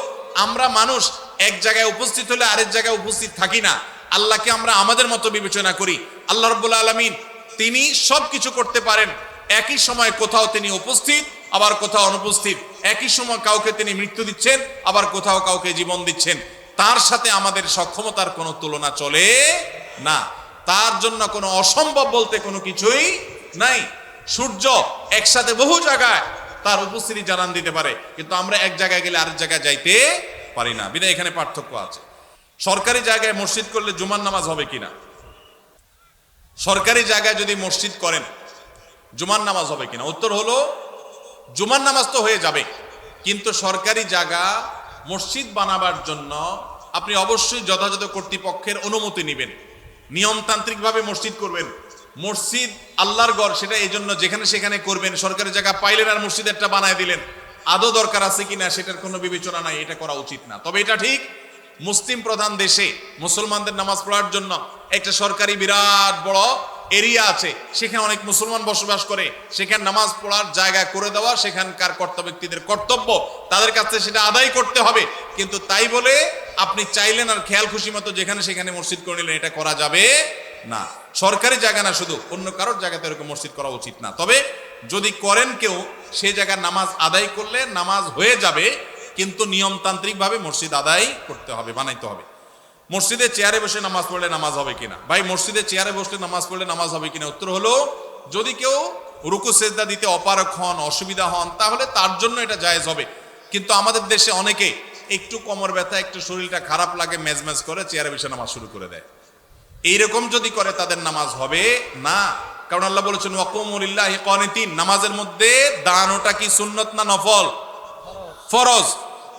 আমরা মানুষ এক জায়গায় উপস্থিত হলে আরেক জায়গায় উপস্থিত থাকি না। আল্লাহকে আমরা আমাদের মতো বিবেচনা করি। আল্লাহ রাব্বুল আলামিন তিনি সবকিছু করতে পারেন। একই সময় কোথাও তিনি উপস্থিত, আবার কোথাও অনুপস্থিত। একই সময় কাউকে তিনি মৃত্যু দিচ্ছেন, আবার কোথাও কাউকে জীবন দিচ্ছেন। তার সাথে আমাদের সক্ষমতার কোনো তুলনা চলে না। তার জন্য কোনো অসম্ভব বলতে কোনো কিছুই নাই। সূর্য একসাথে বহু জায়গায় তার উপস্থিতি জানান দিতে পারে, কিন্তু আমরা এক জায়গায় গেলে আরেক জায়গায় যাইতে পারি না। বিধায় এখানে পার্থক্য আছে। সরকারি জায়গায় মসজিদ করলে জুমার নামাজ হবে কিনা? সরকারি জায়গায় যদি মসজিদ করেন, জুমার নামাজ হবে কিনা? উত্তর হলো, জুমার নামাজ তো হয়ে যাবে, কিন্তু সরকারি জায়গা মসজিদ বানাবার জন্য আপনি অবশ্যই যথাযথ কর্তৃপক্ষের অনুমতি নেবেন, নিয়মতান্ত্রিকভাবে মসজিদ করবেন। মসজিদ আল্লাহর ঘর, সেটা এই জন্য যেখানে সেখানে করবেন। সরকারি জায়গা পাইলেন আর মসজিদ একটা বানায় দিলেন, আদৌ দরকার আছে কিনা সেটার কোনো বিবেচনা নাই, এটা করা উচিত না। তবে এটা ঠিক, মুসলিম প্রধান দেশে মুসলমানদের নামাজ পড়ার জন্য একটা সরকারি বিরাট বড় এরিয়া আছে, সেখানে অনেক মুসলমান বসবাস করে, সেখানে নামাজ পড়ার জায়গা করে দেওয়া সেখানকার কর্তব্য ব্যক্তিদের কর্তব্য, তাদের কাছে সেটা আদায় করতে হবে। কিন্তু তাই বলে আপনি চাইলেন আর খেয়াল খুশি মতো যেখানে সেখানে মসজিদ করে নিলেন, এটা করা যাবে না। সরকারি জায়গা না, শুধু অন্য কারোর জায়গাতে এরকম মসজিদ করা উচিত না। তবে যদি করেন কেউ, সেই জায়গায় নামাজ আদায় করলে নামাজ হয়ে যাবে, কিন্তু নিয়মতান্ত্রিকভাবে মসজিদ আদায় করতে হবে, বানাইতে হবে। মসজিদে চেয়ারে বসে নামাজ পড়লে নামাজ হবে কিনা? ভাই, মসজিদে চেয়ারে বসলে নামাজ পড়লে নামাজ হবে কিনা? উত্তর হলো, যদি কেউ রুকু সেজদা দিতে অপারগ হন, অসুবিধা হন, তাহলে তার জন্য এটা জায়েজ হবে। কিন্তু আমাদের দেশে অনেকে একটু কোমর ব্যথা, একটু শরীরটা খারাপ লাগে, মেজমেজ করে চেয়ারে বসে নামাজ শুরু করে দেয়। এইরকম যদি করে তাদের নামাজ হবে না। কারণ আল্লাহ বলেছেন ওয়াকুমু লিল্লাহি কানিতিন, নামাজের মধ্যে দাঁড়ানোটা কি সুন্নত না নফল? ফরজ।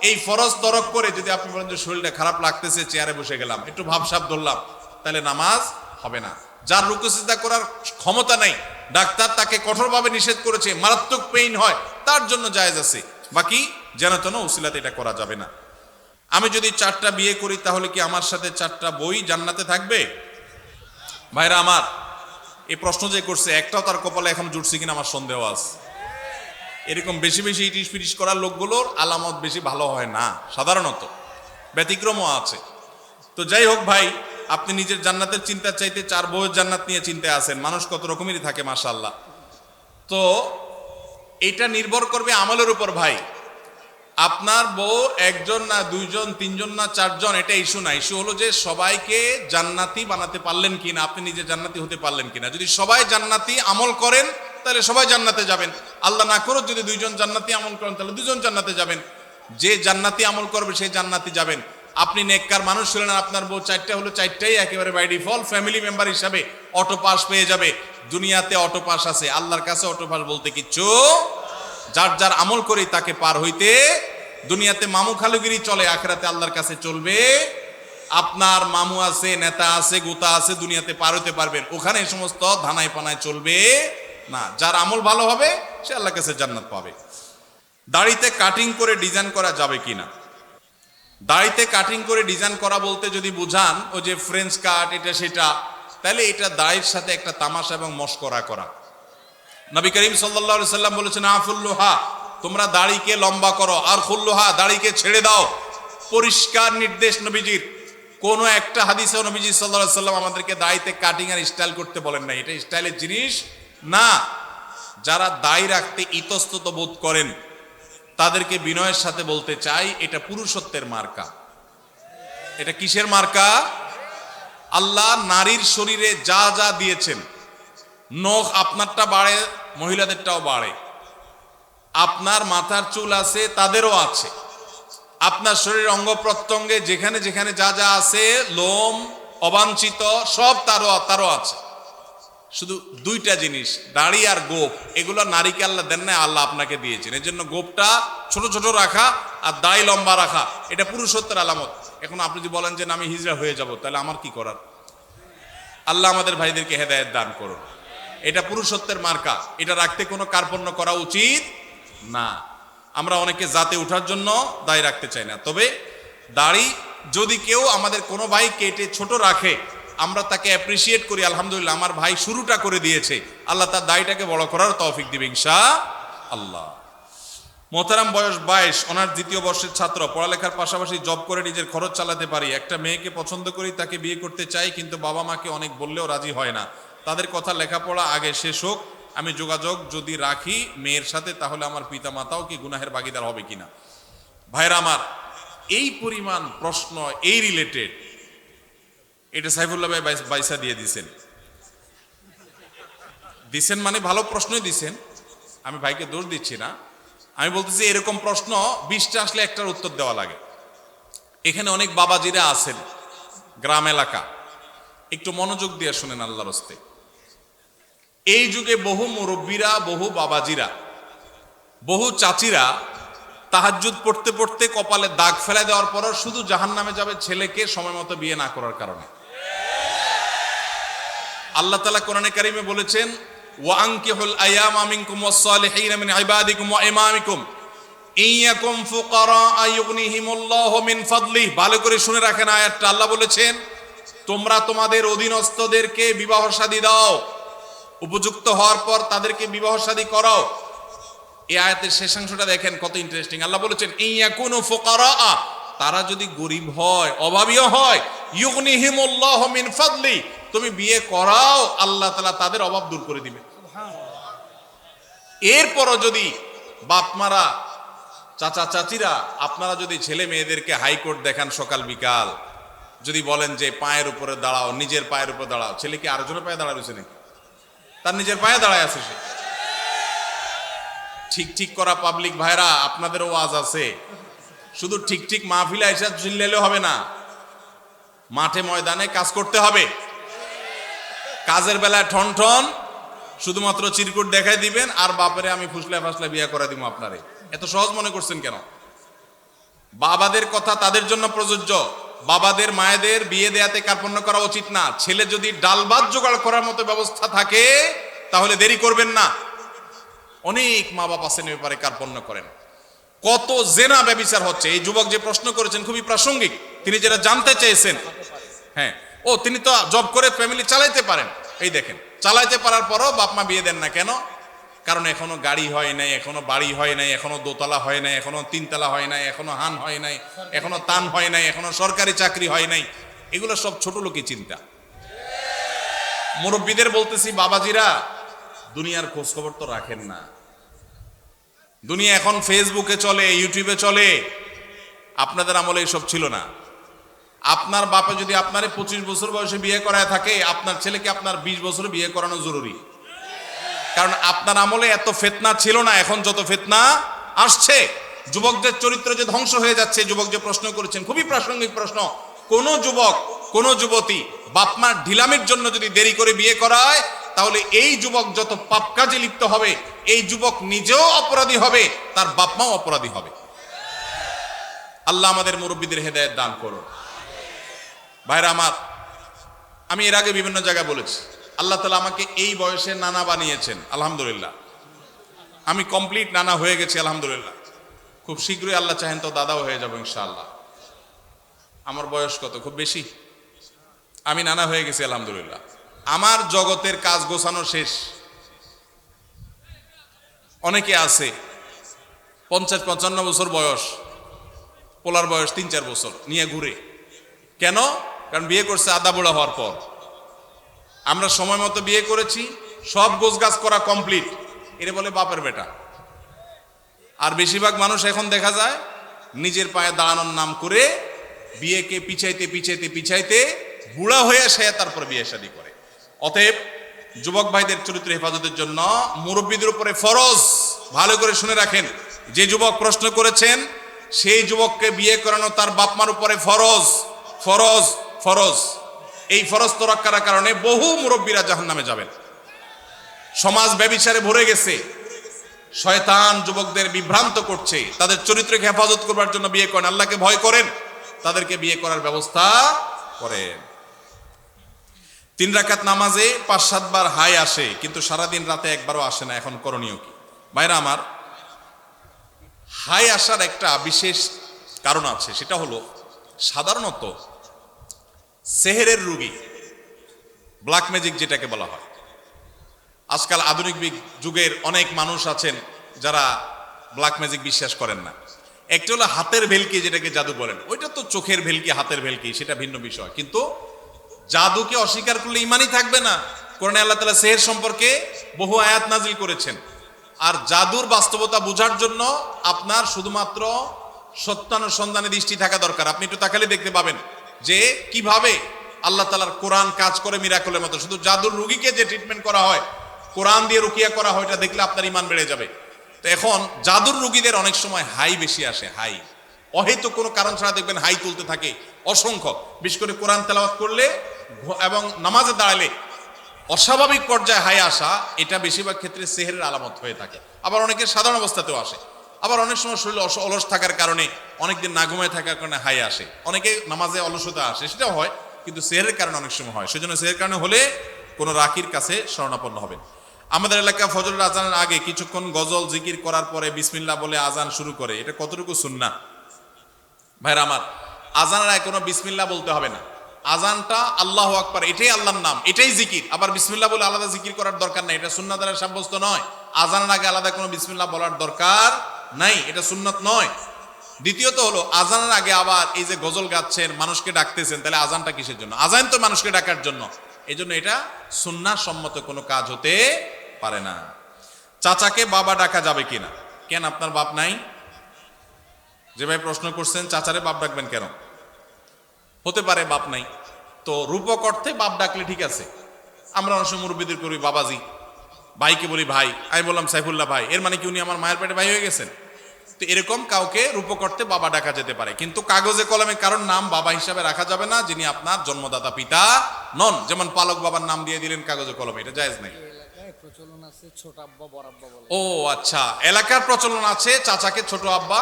এই ফরজ তরক করে যদি আপনি বলেন যে শরীরটা খারাপ লাগতেছে, চেয়ারে বসে গেলাম, একটু ভাবসাব ধরলাম, তাহলে নামাজ হবে না। যার রুকু সিজদা করার ক্ষমতা নাই, ডাক্তার তাকে কঠোরভাবে নিষেধ করেছে, মারাত্মক পেইন হয়, তার জন্য জায়েজ আছে। বাকি যেন তেন উসিলাতে এটা করা যাবে না। আমি যদি 4টা বিয়ে করি, তাহলে কি আমার সাথে 4টা বই জান্নাতে থাকবে? ভাইরা আমার, এই প্রশ্ন যে করছে, একটাও তার কপালে এখন জুটছে কিনা আমার সন্দেহ আছে। এরকম বেশি বেশি ইটিস পিটিস করার লোকগুলোর আলামত বেশি ভালো হয় না, সাধারণত ব্যতিক্রমও আছে। তো যাই হোক ভাই, আপনি নিজের জান্নাতের চিন্তা চাইতে 4 বউয়ের জান্নাত নিয়ে চিন্তায় আছেন। মানুষ কত রকমেরই থাকে, মাশাআল্লাহ। তো এটা নির্ভর করবে আমলের উপর ভাই। আপনার বউ 1 জন না 2 জন, 3 জন না 4 জন, এটা ইস্যু না। ইস্যু হলো যে সবাইকে জান্নাতি বানাতে পারলেন কিনা, আপনি নিজে জান্নাতি হতে পারলেন কিনা। যদি সবাই জান্নাতি আমল করেন, তাহলে সবাই জান্নাতে যাবেন। আল্লাহ না করুক যদি 2 জন জান্নাতি আমল করেন, তাহলে 2 জন জান্নাতে যাবেন। যে জান্নাতি আমল করবে সেই জান্নাতি যাবেন। আপনি নেককার মানুষ হলেন, আপনার বউ 4টা হলো, 4টাই একেবারে বাই ডিফল্ট ফ্যামিলি মেম্বার হিসাবে অটো পাস পেয়ে যাবে। দুনিয়াতে অটো পাস আছে, আল্লাহর কাছে অটো পাস বলতে কিচ্ছু। যার যার আমল করেই তাকে পার হইতে। দুনিয়াতে মামু খালুগিরি চলে, আখিরাতে আল্লাহর কাছে চলবে আপনার মামু আছে, নেতা আছে, গোতা আছে, দুনিয়াতে পার হতে পারবেন, ওখানে এই সমস্ত ধানায় পানায় চলবে না। যার আমল ভালো হবে সে আল্লাহর কাছে জান্নাত পাবে। দাড়িতে কাটিং করে ডিজাইন করা যাবে কিনা? দাড়িতে কাটিং করে ডিজাইন করা বলতে যদি বুঝান ওই যে ফ্রেঞ্চ কাট এটা সেটা, তাহলে এটা দাড়ির সাথে একটা তামাশা এবং মশকরা করা। নবী করিম সাল্লাল্লাহু আলাইহি সাল্লাম বলেছেন, আফুল্লুহা, তোমরা দাড়িকে লম্বা করো, আর খুল্লুহা, দাড়িকে ছেড়ে দাও। পরিষ্কার নির্দেশ নবীজির। কোন একটা হাদিসে নবীজি সাল্লাল্লাহু আলাইহি সাল্লাম আমাদেরকে দাড়িতে কাটিং আর স্টাইল করতে বলেন না, এটা স্টাইলের জিনিস না। যারা দাড়ি রাখতে ইতস্তত বোধ করেন তাদেরকে বিনয়ের সাথে বলতে চাই, এটা পুরুষত্বের মার্কা। এটা কিসের মার্কা? আল্লাহ নারীর শরীরে যা যা দিয়েছেন, নখ আপনারটা বাড়ে, মহিলাদেরটাও বাড়ে, আপনার মাথার চুল আছে তাদেরও আছে, আপনার শরীরের অঙ্গ প্রত্যঙ্গে যেখানে যেখানে যা যা আছে, লোম অবাঞ্ছিত সব তারও আছে। শুধু দুইটা জিনিস, দাড়ি আর গোপ, এগুলো নারীকে আল্লাহ দেন না, আল্লাহ আপনাকে দিয়েছেন। এর জন্য গোপটা ছোট ছোট রাখা আর দাড়ি লম্বা রাখা এটা পুরুষত্বের আলামত। এখন আপনি যদি বলেন যে আমি হিজড়া হয়ে যাব, তাহলে আমার কি করার? আল্লাহ আমাদের ভাইদেরকে হেদায়েত দান করুন। এটা পুরুষত্বের মার্কা, এটা রাখতে কোনো কার্পণ্য করা উচিত না। আমরা অনেকে জাতে ওঠার জন্য দাড়ি রাখতে চাই না, তবে দাড়ি যদি কেউ আমাদের কোনো ভাই কেটে ছোট রাখে, আমরা তাকে অ্যাপ্রিসিয়েট করি, আলহামদুলিল্লাহ আমার ভাই শুরুটা করে দিয়েছে, আল্লাহ তার দাড়িটাকে বড় করার তৌফিক দিবে ইনশাআল্লাহ। মোহতারাম, বয়স 22, অনার্স দ্বিতীয় বর্ষের ছাত্র, পড়ালেখার পাশাপাশি জব করে নিজের খরচ চালাতে পারি। একটা মেয়েকে পছন্দ করি, তাকে বিয়ে করতে চাই, কিন্তু বাবা মাকে অনেক বললেও রাজি হয় না। তাদের কথা লেখাপড়া আগে শেষ হোক, আমি যোগাযোগ যদি রাখি মেয়ের সাথে, তাহলে আমার পিতা মাতাও কি গুনাহের ভাগীদার হবে কিনা? ভাইরা আমার, এই পরিমাণ প্রশ্ন এই রিলেটেড, এটা সাইফুল্লাহ ভাই বাইসা দিয়ে দিছেন মানে ভালো প্রশ্নই দিছেন, আমি ভাইকে দোষ দিচ্ছি না। আমি বলতেছি এরকম প্রশ্ন 20টা আসলে একটার উত্তর দেওয়া লাগে। এখানে অনেক বাবাজিরা আছেন, গ্রাম এলাকা, একটু মনোযোগ দিয়ে শুনেন আল্লাহর হস্তে। এই যুগে বহু মুরব্বীরা, বহু বাবাজিরা, বহু চাচিরা তাহাজ্জুদ পড়তে পড়তে কপালে দাগ ফেলে দেওয়ার পরও শুধু জাহান্নামে যাবে ছেলেকে সময় মতো বিয়ে না করার কারণে। আল্লাহ তাআলা কোরআনে কারিমে বলেছেন, ওয়া আনকিহুল আয়ামা মিনকুম ওয়াস-সালিহিনা মিন ইবাদিকুম ওয়া ইমামিকুম ইয়াকুম ফুকারা ইউগনিহিমুল্লাহু মিন ফাদলিহি। ভালো করে শুনে রাখেন আয়াতটা। আল্লাহ বলেছেন, তোমরা তোমাদের অধীনস্থদেরকে বিবাহ শাদী দাও, উপযুক্ত হওয়ার পর তাদেরকে বিবাহ শাদী করাও। এই আয়াতের শেষাংশটা দেখেন কত ইন্টারেস্টিং। আল্লাহ বলেছেন, ইয়াকুনু ফুকারা, তারা যদি গরিব হয়, অভাবীও হয়, ইউগনিহিমুল্লাহু মিন ফাদলি, তুমি বিয়ে করাও, আল্লাহ তাআলা তাদের অভাব দূর করে দিবে। এরপরও যদি বাপমারা, চাচা চাচিরা, আপনারা যদি ছেলে মেয়েদেরকে হাইকোর্ট দেখান সকাল বিকাল, যদি বলেন যে পায়ের উপরে দাঁড়াও, নিজের পায়ের উপরে দাঁড়াও, ছেলে কি আরেকজনের পায়ে দাঁড়ায় রয়েছে নাকি? তার নিজের পায়ে দাঁড়ায় আছে সে। ঠিক ঠিক করা পাবলিক ভাইরা, আপনাদেরও ওয়াজ আছে। শুধু ঠিক ঠিক মাহফিলে এসে চিল্লাইলে হবে না, মাঠে ময়দানে কাজ করতে হবে। কাজের বেলায় ঠন ঠন শুধুমাত্র চিরকুট দেখাই দিবেন, আর বাপরে আমি ফুসলা ফাসলা বিয়ে করে দিব আপনারে। এত সহজ মনে করছেন কেন? বাবাদের কথা তাদের জন্য প্রযোজ্য। বাবাদের মায়েদের বিয়ে দেয়াতে কার্পণ্য করা উচিত না। ছেলে যদি ডাল ভাত জোগাড় করার মতো ব্যবস্থা থাকে তাহলে দেরি করবেন না। অনেক মা বাবা আছেন এ ব্যাপারে কার্পণ্য করেন। কত জেনা ব্যভিচার হচ্ছে। এই যুবক যে প্রশ্ন করেছেন খুবই প্রাসঙ্গিক, তিনি যেটা জানতে চেয়েছেন। হ্যাঁ, তিনি তো জব করে ফ্যামিলি চালাইতে পারেন। এই দেখেন, চালাইতে পারার পরও বাপ মা বিয়ে দেন না কেন? কারণ এখনো গাড়ি হয় নাই, এখনো বাড়ি হয় নাই, এখনো দোতলা হয় নাই, এখনো তিনতলা হয় নাই, এখনো হান হয় নাই, এখনো তান হয় নাই, এখনো সরকারি চাকরি হয় নাই। এগুলো সব ছোট লোকই চিন্তা। মুরব্বীদের বলতেছি, বাবাজিরা, দুনিয়ার খোঁজ খবর তো রাখেন না। দুনিয়া এখন ফেসবুকে চলে, ইউটিউবে চলে। আপনাদের আমলে এসব ছিল না। আপনার বাপে যদি আপনারে 25 বছর বয়সে বিয়ে করায় থাকে, আপনার ছেলেকে আপনার 20 বছরে বিয়ে করানো জরুরি। কারণ আপনার আমলে এত ফিতনা ছিল না, এখন যত ফিতনা আসছে। যুবকদের চরিত্র যে ধ্বংস হয়ে যাচ্ছে। যুবক যে প্রশ্ন করেছেন খুবই প্রাসঙ্গিক প্রশ্ন। কোন যুবক, কোন যুবতী বাপমার ঢিলামির জন্য যদি দেরি করে বিয়ে করায়, তাহলে এই যুবক যত পাপ কাজে লিপ্ত হবে, এই যুবক নিজেও অপরাধী হবে, তার বাপমাও অপরাধী হবে। আল্লাহ আমাদের মুরব্বীদের হেদায়েত দান করুন। ভাইরা আমার, আমি এর আগে বিভিন্ন জায়গায় বলেছি, আল্লাহ তাআলা আমাকে এই বয়সে নানা বানিয়েছেন, আলহামদুলিল্লাহ। আমি কমপ্লিট নানা হয়ে গেছি, আলহামদুলিল্লাহ। খুব শীঘ্রই আল্লাহ চাহেন তো দাদাও হয়ে যাবো ইনশাআল্লাহ। আমার বয়স কত? খুব বেশি। আমি নানা হয়ে গেছি, আলহামদুলিল্লাহ। আমার জগতের কাজ গোছানো শেষ। অনেকে আছে 50-55 বছর বয়স, পোলার বয়স 3-4 বছর নিয়ে ঘুরে। কেন? কারণ বিয়ে করছে আদা বুড়া হওয়ার পর। আমরা সময় মতো বিয়ে করেছি, সব গোছগাছ করা কমপ্লিট, এরে বলে বাপের বেটা। আর বেশিরভাগ মানুষ এখন দেখা যায় নিজের পায়ে দাঁড়ানোর নাম করে বিয়েকে পিছাইতে পিছাইতে পিছাইতে বুড়া হয়ে সে তারপর বিয়ে শাদী করে। অতএব যুবক ভাইদের চরিত্র হেফাজতের জন্য মুরব্বীদের উপরে ফরজ, ভালো করে শুনে রাখেন। যে যুবক প্রশ্ন করেছেন সেই যুবককে বিয়ে করানো তার বাপমার উপরে ফরজ, ফরজ, ফরজ। এই ফরজ তো রক্ষার কারণে বহু মুরব্বীরা জাহান্নামে যাবেন। সমাজ ব্যভিচারে ভরে গেছে, শয়তান যুবকদের বিভ্রান্ত করছে। তাদের চরিত্রকে হেফাজত করবার জন্য বিয়ে করেন, আল্লাহকে ভয় করেন, তাদেরকে বিয়ে করার ব্যবস্থা করেন। 3 রাকাত নামাজে 5-7 বার হাই আসে, কিন্তু সারাদিন রাতে একবারও আসে না। এখন করণীয় কি? ভাইরা আমার, হাই আসার একটা বিশেষ কারণ আছে, সেটা হলো সাধারণত সেহেরের রোগী, ব্ল্যাক ম্যাজিক যেটাকে বলা হয়। আজকাল আধুনিক যুগের অনেক মানুষ আছেন যারা ব্ল্যাক ম্যাজিক বিশ্বাস করেন না। একটা হলো হাতের ভেলকি, যেটাকে জাদু বলেন, ওইটা তো চোখের ভেলকি, হাতের ভেলকি, সেটা ভিন্ন বিষয়। কিন্তু জাদুকে অস্বীকার করলে ইমানই থাকবে না। কোরআনে আল্লাহ তাআলা সেহের সম্পর্কে বহু আয়াত নাজিল করেছেন। আর জাদুর বাস্তবতা বোঝার জন্য আপনার শুধুমাত্র সত্যানুসন্ধানে দৃষ্টি থাকা দরকার। আপনি একটু তাকালে দেখতে পাবেন যে কিভাবে আল্লাহ তাআলার কোরআন কাজ করে মিরাকলের মতো। শুধু জাদুর রোগীকে যে ট্রিটমেন্ট করা হয়, কোরআন দিয়ে রুকিয়া করা হয়, এটা দেখলে আপনার ইমান বেড়ে যাবে। তো এখন জাদুর রোগীদের অনেক সময় হাই বেশি আসে, হাই অহেতু কোনো কারণ ছাড়া দেখবেন হাই তুলতে থাকে অসংখ্য। বিশেষ করে কোরআন তেলাওয়াত করলে এবং নামাজে দাঁড়ালে অস্বাভাবিক পর্যায়ে হাই আসা, এটা বেশিরভাগ ক্ষেত্রে সেহেরের আলামত হয়ে থাকে। আবার অনেকের সাধারণ অবস্থাতেও আসে। আবার অনেক সময় শরীর অলস থাকার কারণে, অনেকদিন না ঘুমায় থাকার কারণে হাই আসে। অনেকে নামাজে অলসতা আসে, সেটাও হয়, কিন্তু সেহেরের কারণে অনেক সময় হয়। সেজন্য সেহের কারণে হলে কোনো রাকির কাছে শরণাপন্ন হবেন। আমাদের এলাকা ফজরের আজানের আগে কিছুক্ষণ গজল জিকির করার পরে বিসমিল্লাহ বলে আজান শুরু করে, এটা কতটুকু সুন্নাহ? ভাইরা আমার, আজানের আগে কোনো বিসমিল্লাহ বলতে হবে না। আজানটা আল্লাহু আকবার, এটাই আল্লাহর নাম, এটাই জিকির। আবার বিসমিল্লাহ বলে আলাদা জিকির করার দরকার নাই, এটা সুন্নাহ দ্বারা সাব্যস্ত নয়। আজানের আগে আলাদা কোনো বিসমিল্লাহ বলার দরকার নাই, এটা সুন্নাত নয়। দ্বিতীয়ত হলো, আজানের আগে আবার এই যে গজল গাচ্ছেন, মানুষকে ডাকতেছেন, তাহলে আজানটা কিসের জন্য? আজান তো মানুষকে ডাকার জন্য। এই জন্য এটা সুন্নাহ সম্মত কোনো কাজ হতে পারে না। চাচাকে বাবা ডাকা যাবে কিনা? কেন, আপনার বাপ নাই? যে ভাই প্রশ্ন করছেন চাচারে বাপ ডাকবেন কেন? হতে পারে বাপ নাই, তো রূপক অর্থে বাপ ডাকলে ঠিক আছে। আমরা অনেক সময় মুরব্বীদের করি বাবাজি, ভাইকে বলি ভাই। আমি বললাম সাইফুল্লাহ ভাই, এর মানে কি উনি আমার মায়ের পেটে ভাই হয়ে গেছেন? তো এরকম কাউকে রূপক অর্থে বাবা ডাকা যেতে পারে, কিন্তু কাগজে কলমে কারণ নাম বাবা হিসাবে রাখা যাবে না যিনি আপনার জন্মদাতা পিতা নন। যেমন পালক বাবার নাম দিয়ে দিলেন কাগজে কলমে, এটা জায়েজ নাই। প্রচলন আছে ছোট আব্বা বড় আব্বা বলে। ও আচ্ছা, এলাকার প্রচলন আছে চাচাকে ছোট আব্বা,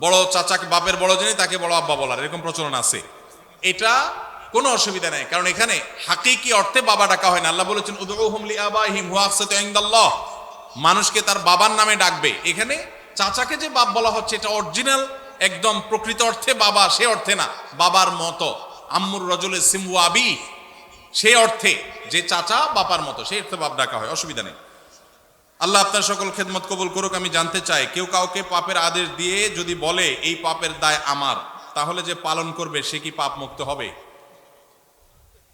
বড় চাচাকে বাপের বড় যিনি তাকে বড় আব্বা বলার, এরকম প্রচলন আছে। এটা কোনো অসুবিধা নেই, কারণ এখানে হাকিকি অর্থে বাবা ডাকা হয় না। আল্লাহ বলেছেন উদউহুম লিআবাইহিম হুয়া আকসাতু ইনদাল্লাহ, মানুষকে তার বাবার নামে ডাকবে। এখানে চাচাকে যে বাপ বলা হচ্ছে এটা অরিজিনাল একদম প্রকৃত অর্থে বাবা, সে অর্থে না বাবার মতো। আম্মুর রাজুলে সিমু আবি, সেই অর্থে যে চাচা বাবার মতো, সেই অর্থে বাপ ডাকা হয়, অসুবিধা নেই। আল্লাহ আপনার সকল খেদমত কবুল করুক। আমি জানতে চাই, কেউ কাউকে পাপের আদেশ দিয়ে যদি বলে এই পাপের দায় আমার, তাহলে যে পালন করবে সে কি পাপ মুক্ত হবে?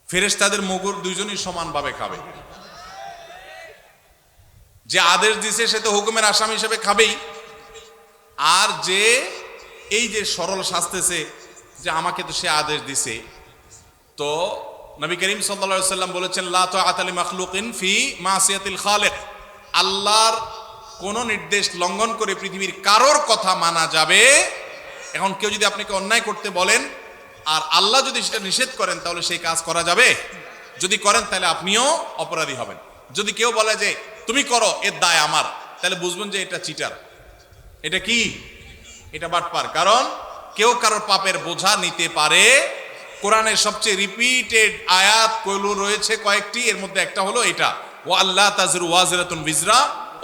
ফেরেশতাদের মুগুর দুইজনই সমানভাবে খাবে। যে আদেশ দিছে সে তো হুকুমের আসামি হিসেবে খাবেই, আর যে এই যে সরল শাস্তেছে যে আমাকে তো সে আদেশ দিছে, তো নবী করিম সাল্লাল্লাহু আলাইহি সাল্লাম বলেছেন লা তাআতা লি মাখলুকিন ফি মাসিয়াতিল খালিক, আল্লাহর কোন নির্দেশ লঙ্ঘন করে পৃথিবীর কারোর কথা মানা যাবে। এখন কেউ যদি আপনাকে অন্যায় করতে বলেন আর আল্লাহ যদি সেটা নিষেধ করেন, তাহলে সেই কাজ করা যাবে? যদি করেন তাহলে আপনিও অপরাধী হবেন। যদি কেউ বলে যে তুমি করো, এর দায় আমার, তাহলে বুঝবেন যে এটা চিটার, এটা কি, এটা বাটপার। কারণ কেউ কারোর পাপের বোঝা নিতে পারে কোরআনের সবচেয়ে রিপিটেড আয়াত কইলু রয়েছে কয়েকটি, এর মধ্যে একটা হলো এটা, ও আল্লাহ তাজরু ওয়াজরাতুন বিজরা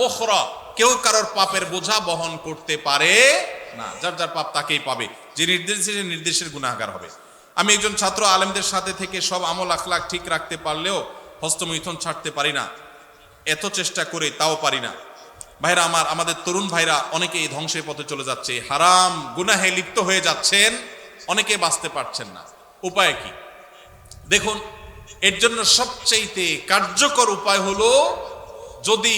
উখরা, কেউ কারোর পাপের বোঝা বহন করতে পারে না, যার যার পাপ তাকেই পাবে, যে নির্দেশের গুনাহগার হবে। আমি একজন ছাত্র, আলেমদের সাথে থেকে সব আমল আখলাক ঠিক রাখতে পারলেও হস্তমৈথুন ছাড়তে পারি না, এত চেষ্টা করে তাও পারি না। ভাইরা আমার, আমাদের তরুণ ভাইরা অনেকেই ধ্বংসের পথে চলে যাচ্ছে, হারাম গুনাহে লিপ্ত হয়ে যাচ্ছেন, অনেকে বাঁচতে পারছেন না। উপায় কি? দেখুন, এর জন্য সবচেয়ে কার্যকর উপায় হলো, যদি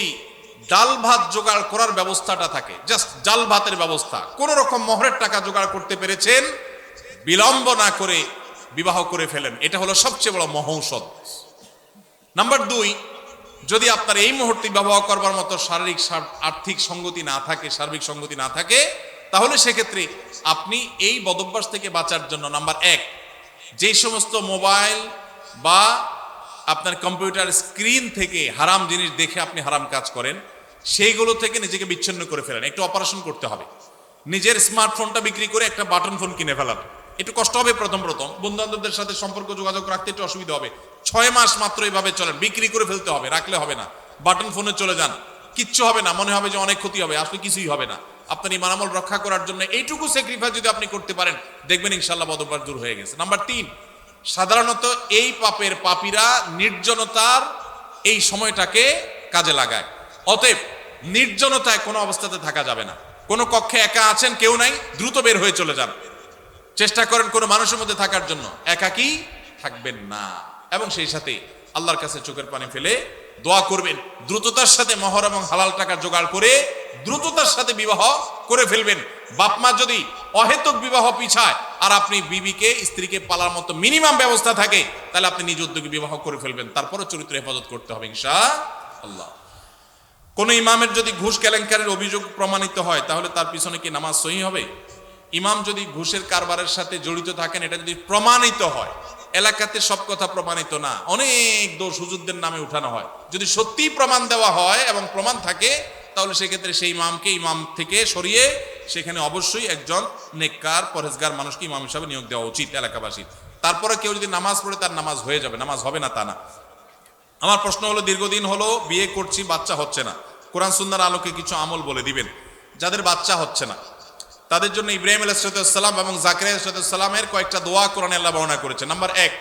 ডাল ভাত জোগাড় করার ব্যবস্থাটা থাকে, জাস্ট ডাল ভাতের ব্যবস্থা, কোন রকম মোহরের টাকা জোগাড় করতে পেরেছেন, বিলম্ব না করে বিবাহ করে ফেলেন, এটা হলো সবচেয়ে বড় মহৌষধ। নাম্বার 2, যদি আপনার এই মুহূর্তে বিবাহ করবার মতো শারীরিক আর্থিক সঙ্গতি না থাকে, সার্বিক সঙ্গতি না থাকে, তাহলে সেক্ষেত্রে আপনি এই বদভ্যাস থেকে বাঁচার জন্য নাম্বার 1, যে সমস্ত মোবাইল বা আপনার কম্পিউটার স্ক্রিন থেকে হারাম জিনিস দেখে আপনি হারাম কাজ করেন, সেইগুলো থেকে নিজেকে বিচ্ছিন্ন করে ফেলেন। একটু অপারেশন করতে হবে, নিজের স্মার্টফোনটা বিক্রি করে একটা বাটন ফোন কিনে ফেলান। একটু কষ্ট হবে প্রথম বন্ধু বান্ধবদের সাথে সম্পর্ক যোগাযোগ রাখতে একটু অসুবিধা হবে, 6 মাস মাত্র এইভাবে চলেন, বিক্রি করে ফেলতে হবে, রাখলে হবে না, বাটন ফোনে চলে যান, কিচ্ছু হবে না, মনে হবে যে অনেক ক্ষতি হবে, আসলে কিছুই হবে না। আপনার ইমান আমল রক্ষা করার জন্য এইটুকু স্যাক্রিফাইস যদি আপনি করতে পারেন, দেখবেন ইনশাআল্লাহ বদভ্যাস দূর হয়ে গেছে। নাম্বার 3, সাধারণত এই পাপের পাপীরা নির্জনতার এই সময়টাকে কাজে লাগায়। অতএব নির্জনতায় কোনো অবস্থাতে থাকা যাবে না। কোনো কক্ষে একা আছেন, কেউ নাই, দ্রুত বের হয়ে চলে যান, চেষ্টা করেন কোনো মানুষের মধ্যে থাকার জন্য, একাকী থাকবেন না। এবং সেই সাথে আল্লাহর কাছে চোখের পানি ফেলে দোয়া করবেন, দ্রুততার সাথে মোহর এবং হালাল টাকা জোগাড় করে দ্রুততার সাথে বিবাহ করে ফেলবেন। বাপ মা যদি অহেতুক বিবাহ পিছায় আর আপনি বিবিকে, স্ত্রীকে পালার মতো মিনিমাম ব্যবস্থা থাকে, তাহলে আপনি নিজ উদ্যোগে বিবাহ করে ফেলবেন, তারপরও চরিত্র হেফাজত করতে হবে ইনশাআল্লাহ। কোন ইমামের যদি ঘুষ কেলেঙ্কারির অভিযোগ প্রমাণিত হয়, তাহলে তার পিছনে কি নামাজ সহিহ হবে? ইমাম যদি ঘুষের কারবারের সাথে জড়িত থাকেন, এটা যদি প্রমাণিত হয়, এলাকাতে সব কথা প্রমাণিত না, অনেক দোষ হুজুরদের নামে উঠানো হয়, যদি সত্যি প্রমাণ দেওয়া হয় এবং প্রমাণ থাকে, তাহলে সেক্ষেত্রে সেই ইমামকে ইমাম থেকে সরিয়ে সেখানে অবশ্যই একজন নেককার পরহেজগার মানুষকে ইমাম হিসাবে নিয়োগ দেওয়া উচিত এলাকাবাসীর। তারপরে কেউ যদি নামাজ পড়ে, তার নামাজ হয়ে যাবে, নামাজ হবে না তা না। আমার প্রশ্ন হলো, দীর্ঘদিন হলো বিয়ে করছি, বাচ্চা হচ্ছে না, কোরআন সুন্নাহর আলোকে কিছু আমল বলে দিবেন। যাদের বাচ্চা হচ্ছে না তাদের জন্য ইব্রাহিম আলাইহিস সালাম এবং জাকারিয়া আলাইহিস সালামের কয়েকটা দোয়া কোরআনে আল্লাহ বর্ণনা করেছে। নাম্বার 1,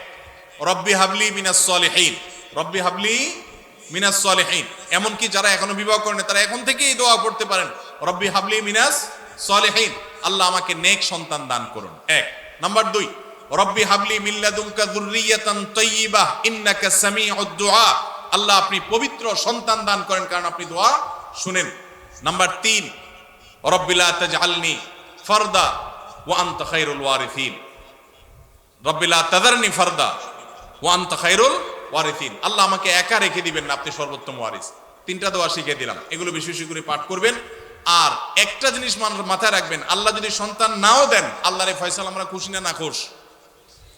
রব্বি হাবলি মিনাস সলিহিন, রব্বি হাবলি মিনাস সলিহিন। এমনকি যারা এখনো বিবাহ করেন তারা এখন থেকেই দোয়া পড়তে পারেন, রব্বি হাবলি মিনাস সলিহিন, আল্লাহ আমাকে নেক সন্তান দান করুন। 1। নাম্বার 2, রব্বি হাবলি মিন লাদুনকা যুররিয়াতান তাইয়্যিবাহ ইন্নাকা সামিউদ দুআ, আল্লাহ আপনি পবিত্র সন্তান দান করেন, কারণ আপনি দোয়া শুনেন। নাম্বার 3, রব্বি লা তাজআলনি ফারদা ওয়া আনতা খায়রুল ওয়ারিসিন, রব্বি লা তাযারনি ফারদা ওয়া আনতা খায়রুল ওয়ারিসিন, আল্লাহ আমাকে একা রেখে দিবেন না, আপনি সর্বোত্তম ওয়ারিস। 3টা দোয়া শিখিয়ে দিলাম, এগুলো বেশি বেশি করে পাঠ করবেন। আর একটা জিনিস মাথায় রাখবেন, আল্লাহ যদি সন্তান নাও দেন, আল্লাহর এই ফয়সালা আমরা খুশি না নাখুশ।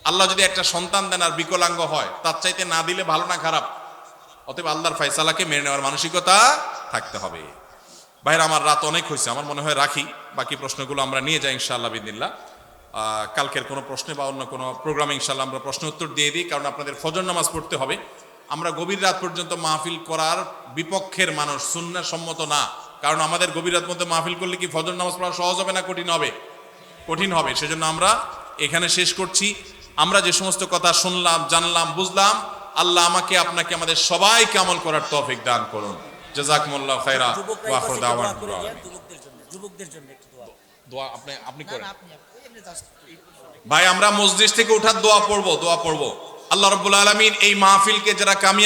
আল্লাহ যদি একটা সন্তান দেন আর বিকলাঙ্গ হয়, তার চাইতে না দিলে ভালো না খারাপ? অতএব আল্লাহর ফয়সালাকে মেনে নেওয়ার মানসিকতা থাকতে হবে। ভাইরা আমার, রাত অনেক হয়েছে, আমার মনে হয় রাখি, বাকি প্রশ্নগুলো আমরা নিয়ে যাই ইনশাআল্লাহ বিদিনিল্লাহ। কালকের কোনো প্রশ্নে বা অন্য কোনো প্রোগ্রামে ইনশাআল্লাহ আমরা প্রশ্ন উত্তর দিয়ে দিই, কারণ আপনাদের ফজর নামাজ পড়তে হবে। আমরা গভীর রাত পর্যন্ত মাহফিল করার বিপক্ষের মানুষ, সুন্নাহ সম্মত না। কারণ আমাদের গভীর রাত মধ্যে মাহফিল করলে কি ফজর নামাজ পড়া সহজ হবে না কঠিন হবে? কঠিন হবে। সেজন্য আমরা এখানে শেষ করছি। আমরা যে সমস্ত কথা শুনলাম, জানলাম, বুঝলাম, আল্লাহ আমাকে, আপনাকে, আমাদের সবাইকে আমল করার তৌফিক দান করুন। জাযাকুমুল্লাহু খায়রা ওয়া আখিরু দাওয়ানা। যুবকদের জন্য একটু দোয়া আপনি করেন আপনি এমনি জাস্ট ভাই। আমরা মসজিদ থেকে উঠার দোয়া পড়বো। আল্লাহ রাব্বুল আলামিন এই মাহফিলকে যারা কামিয়াব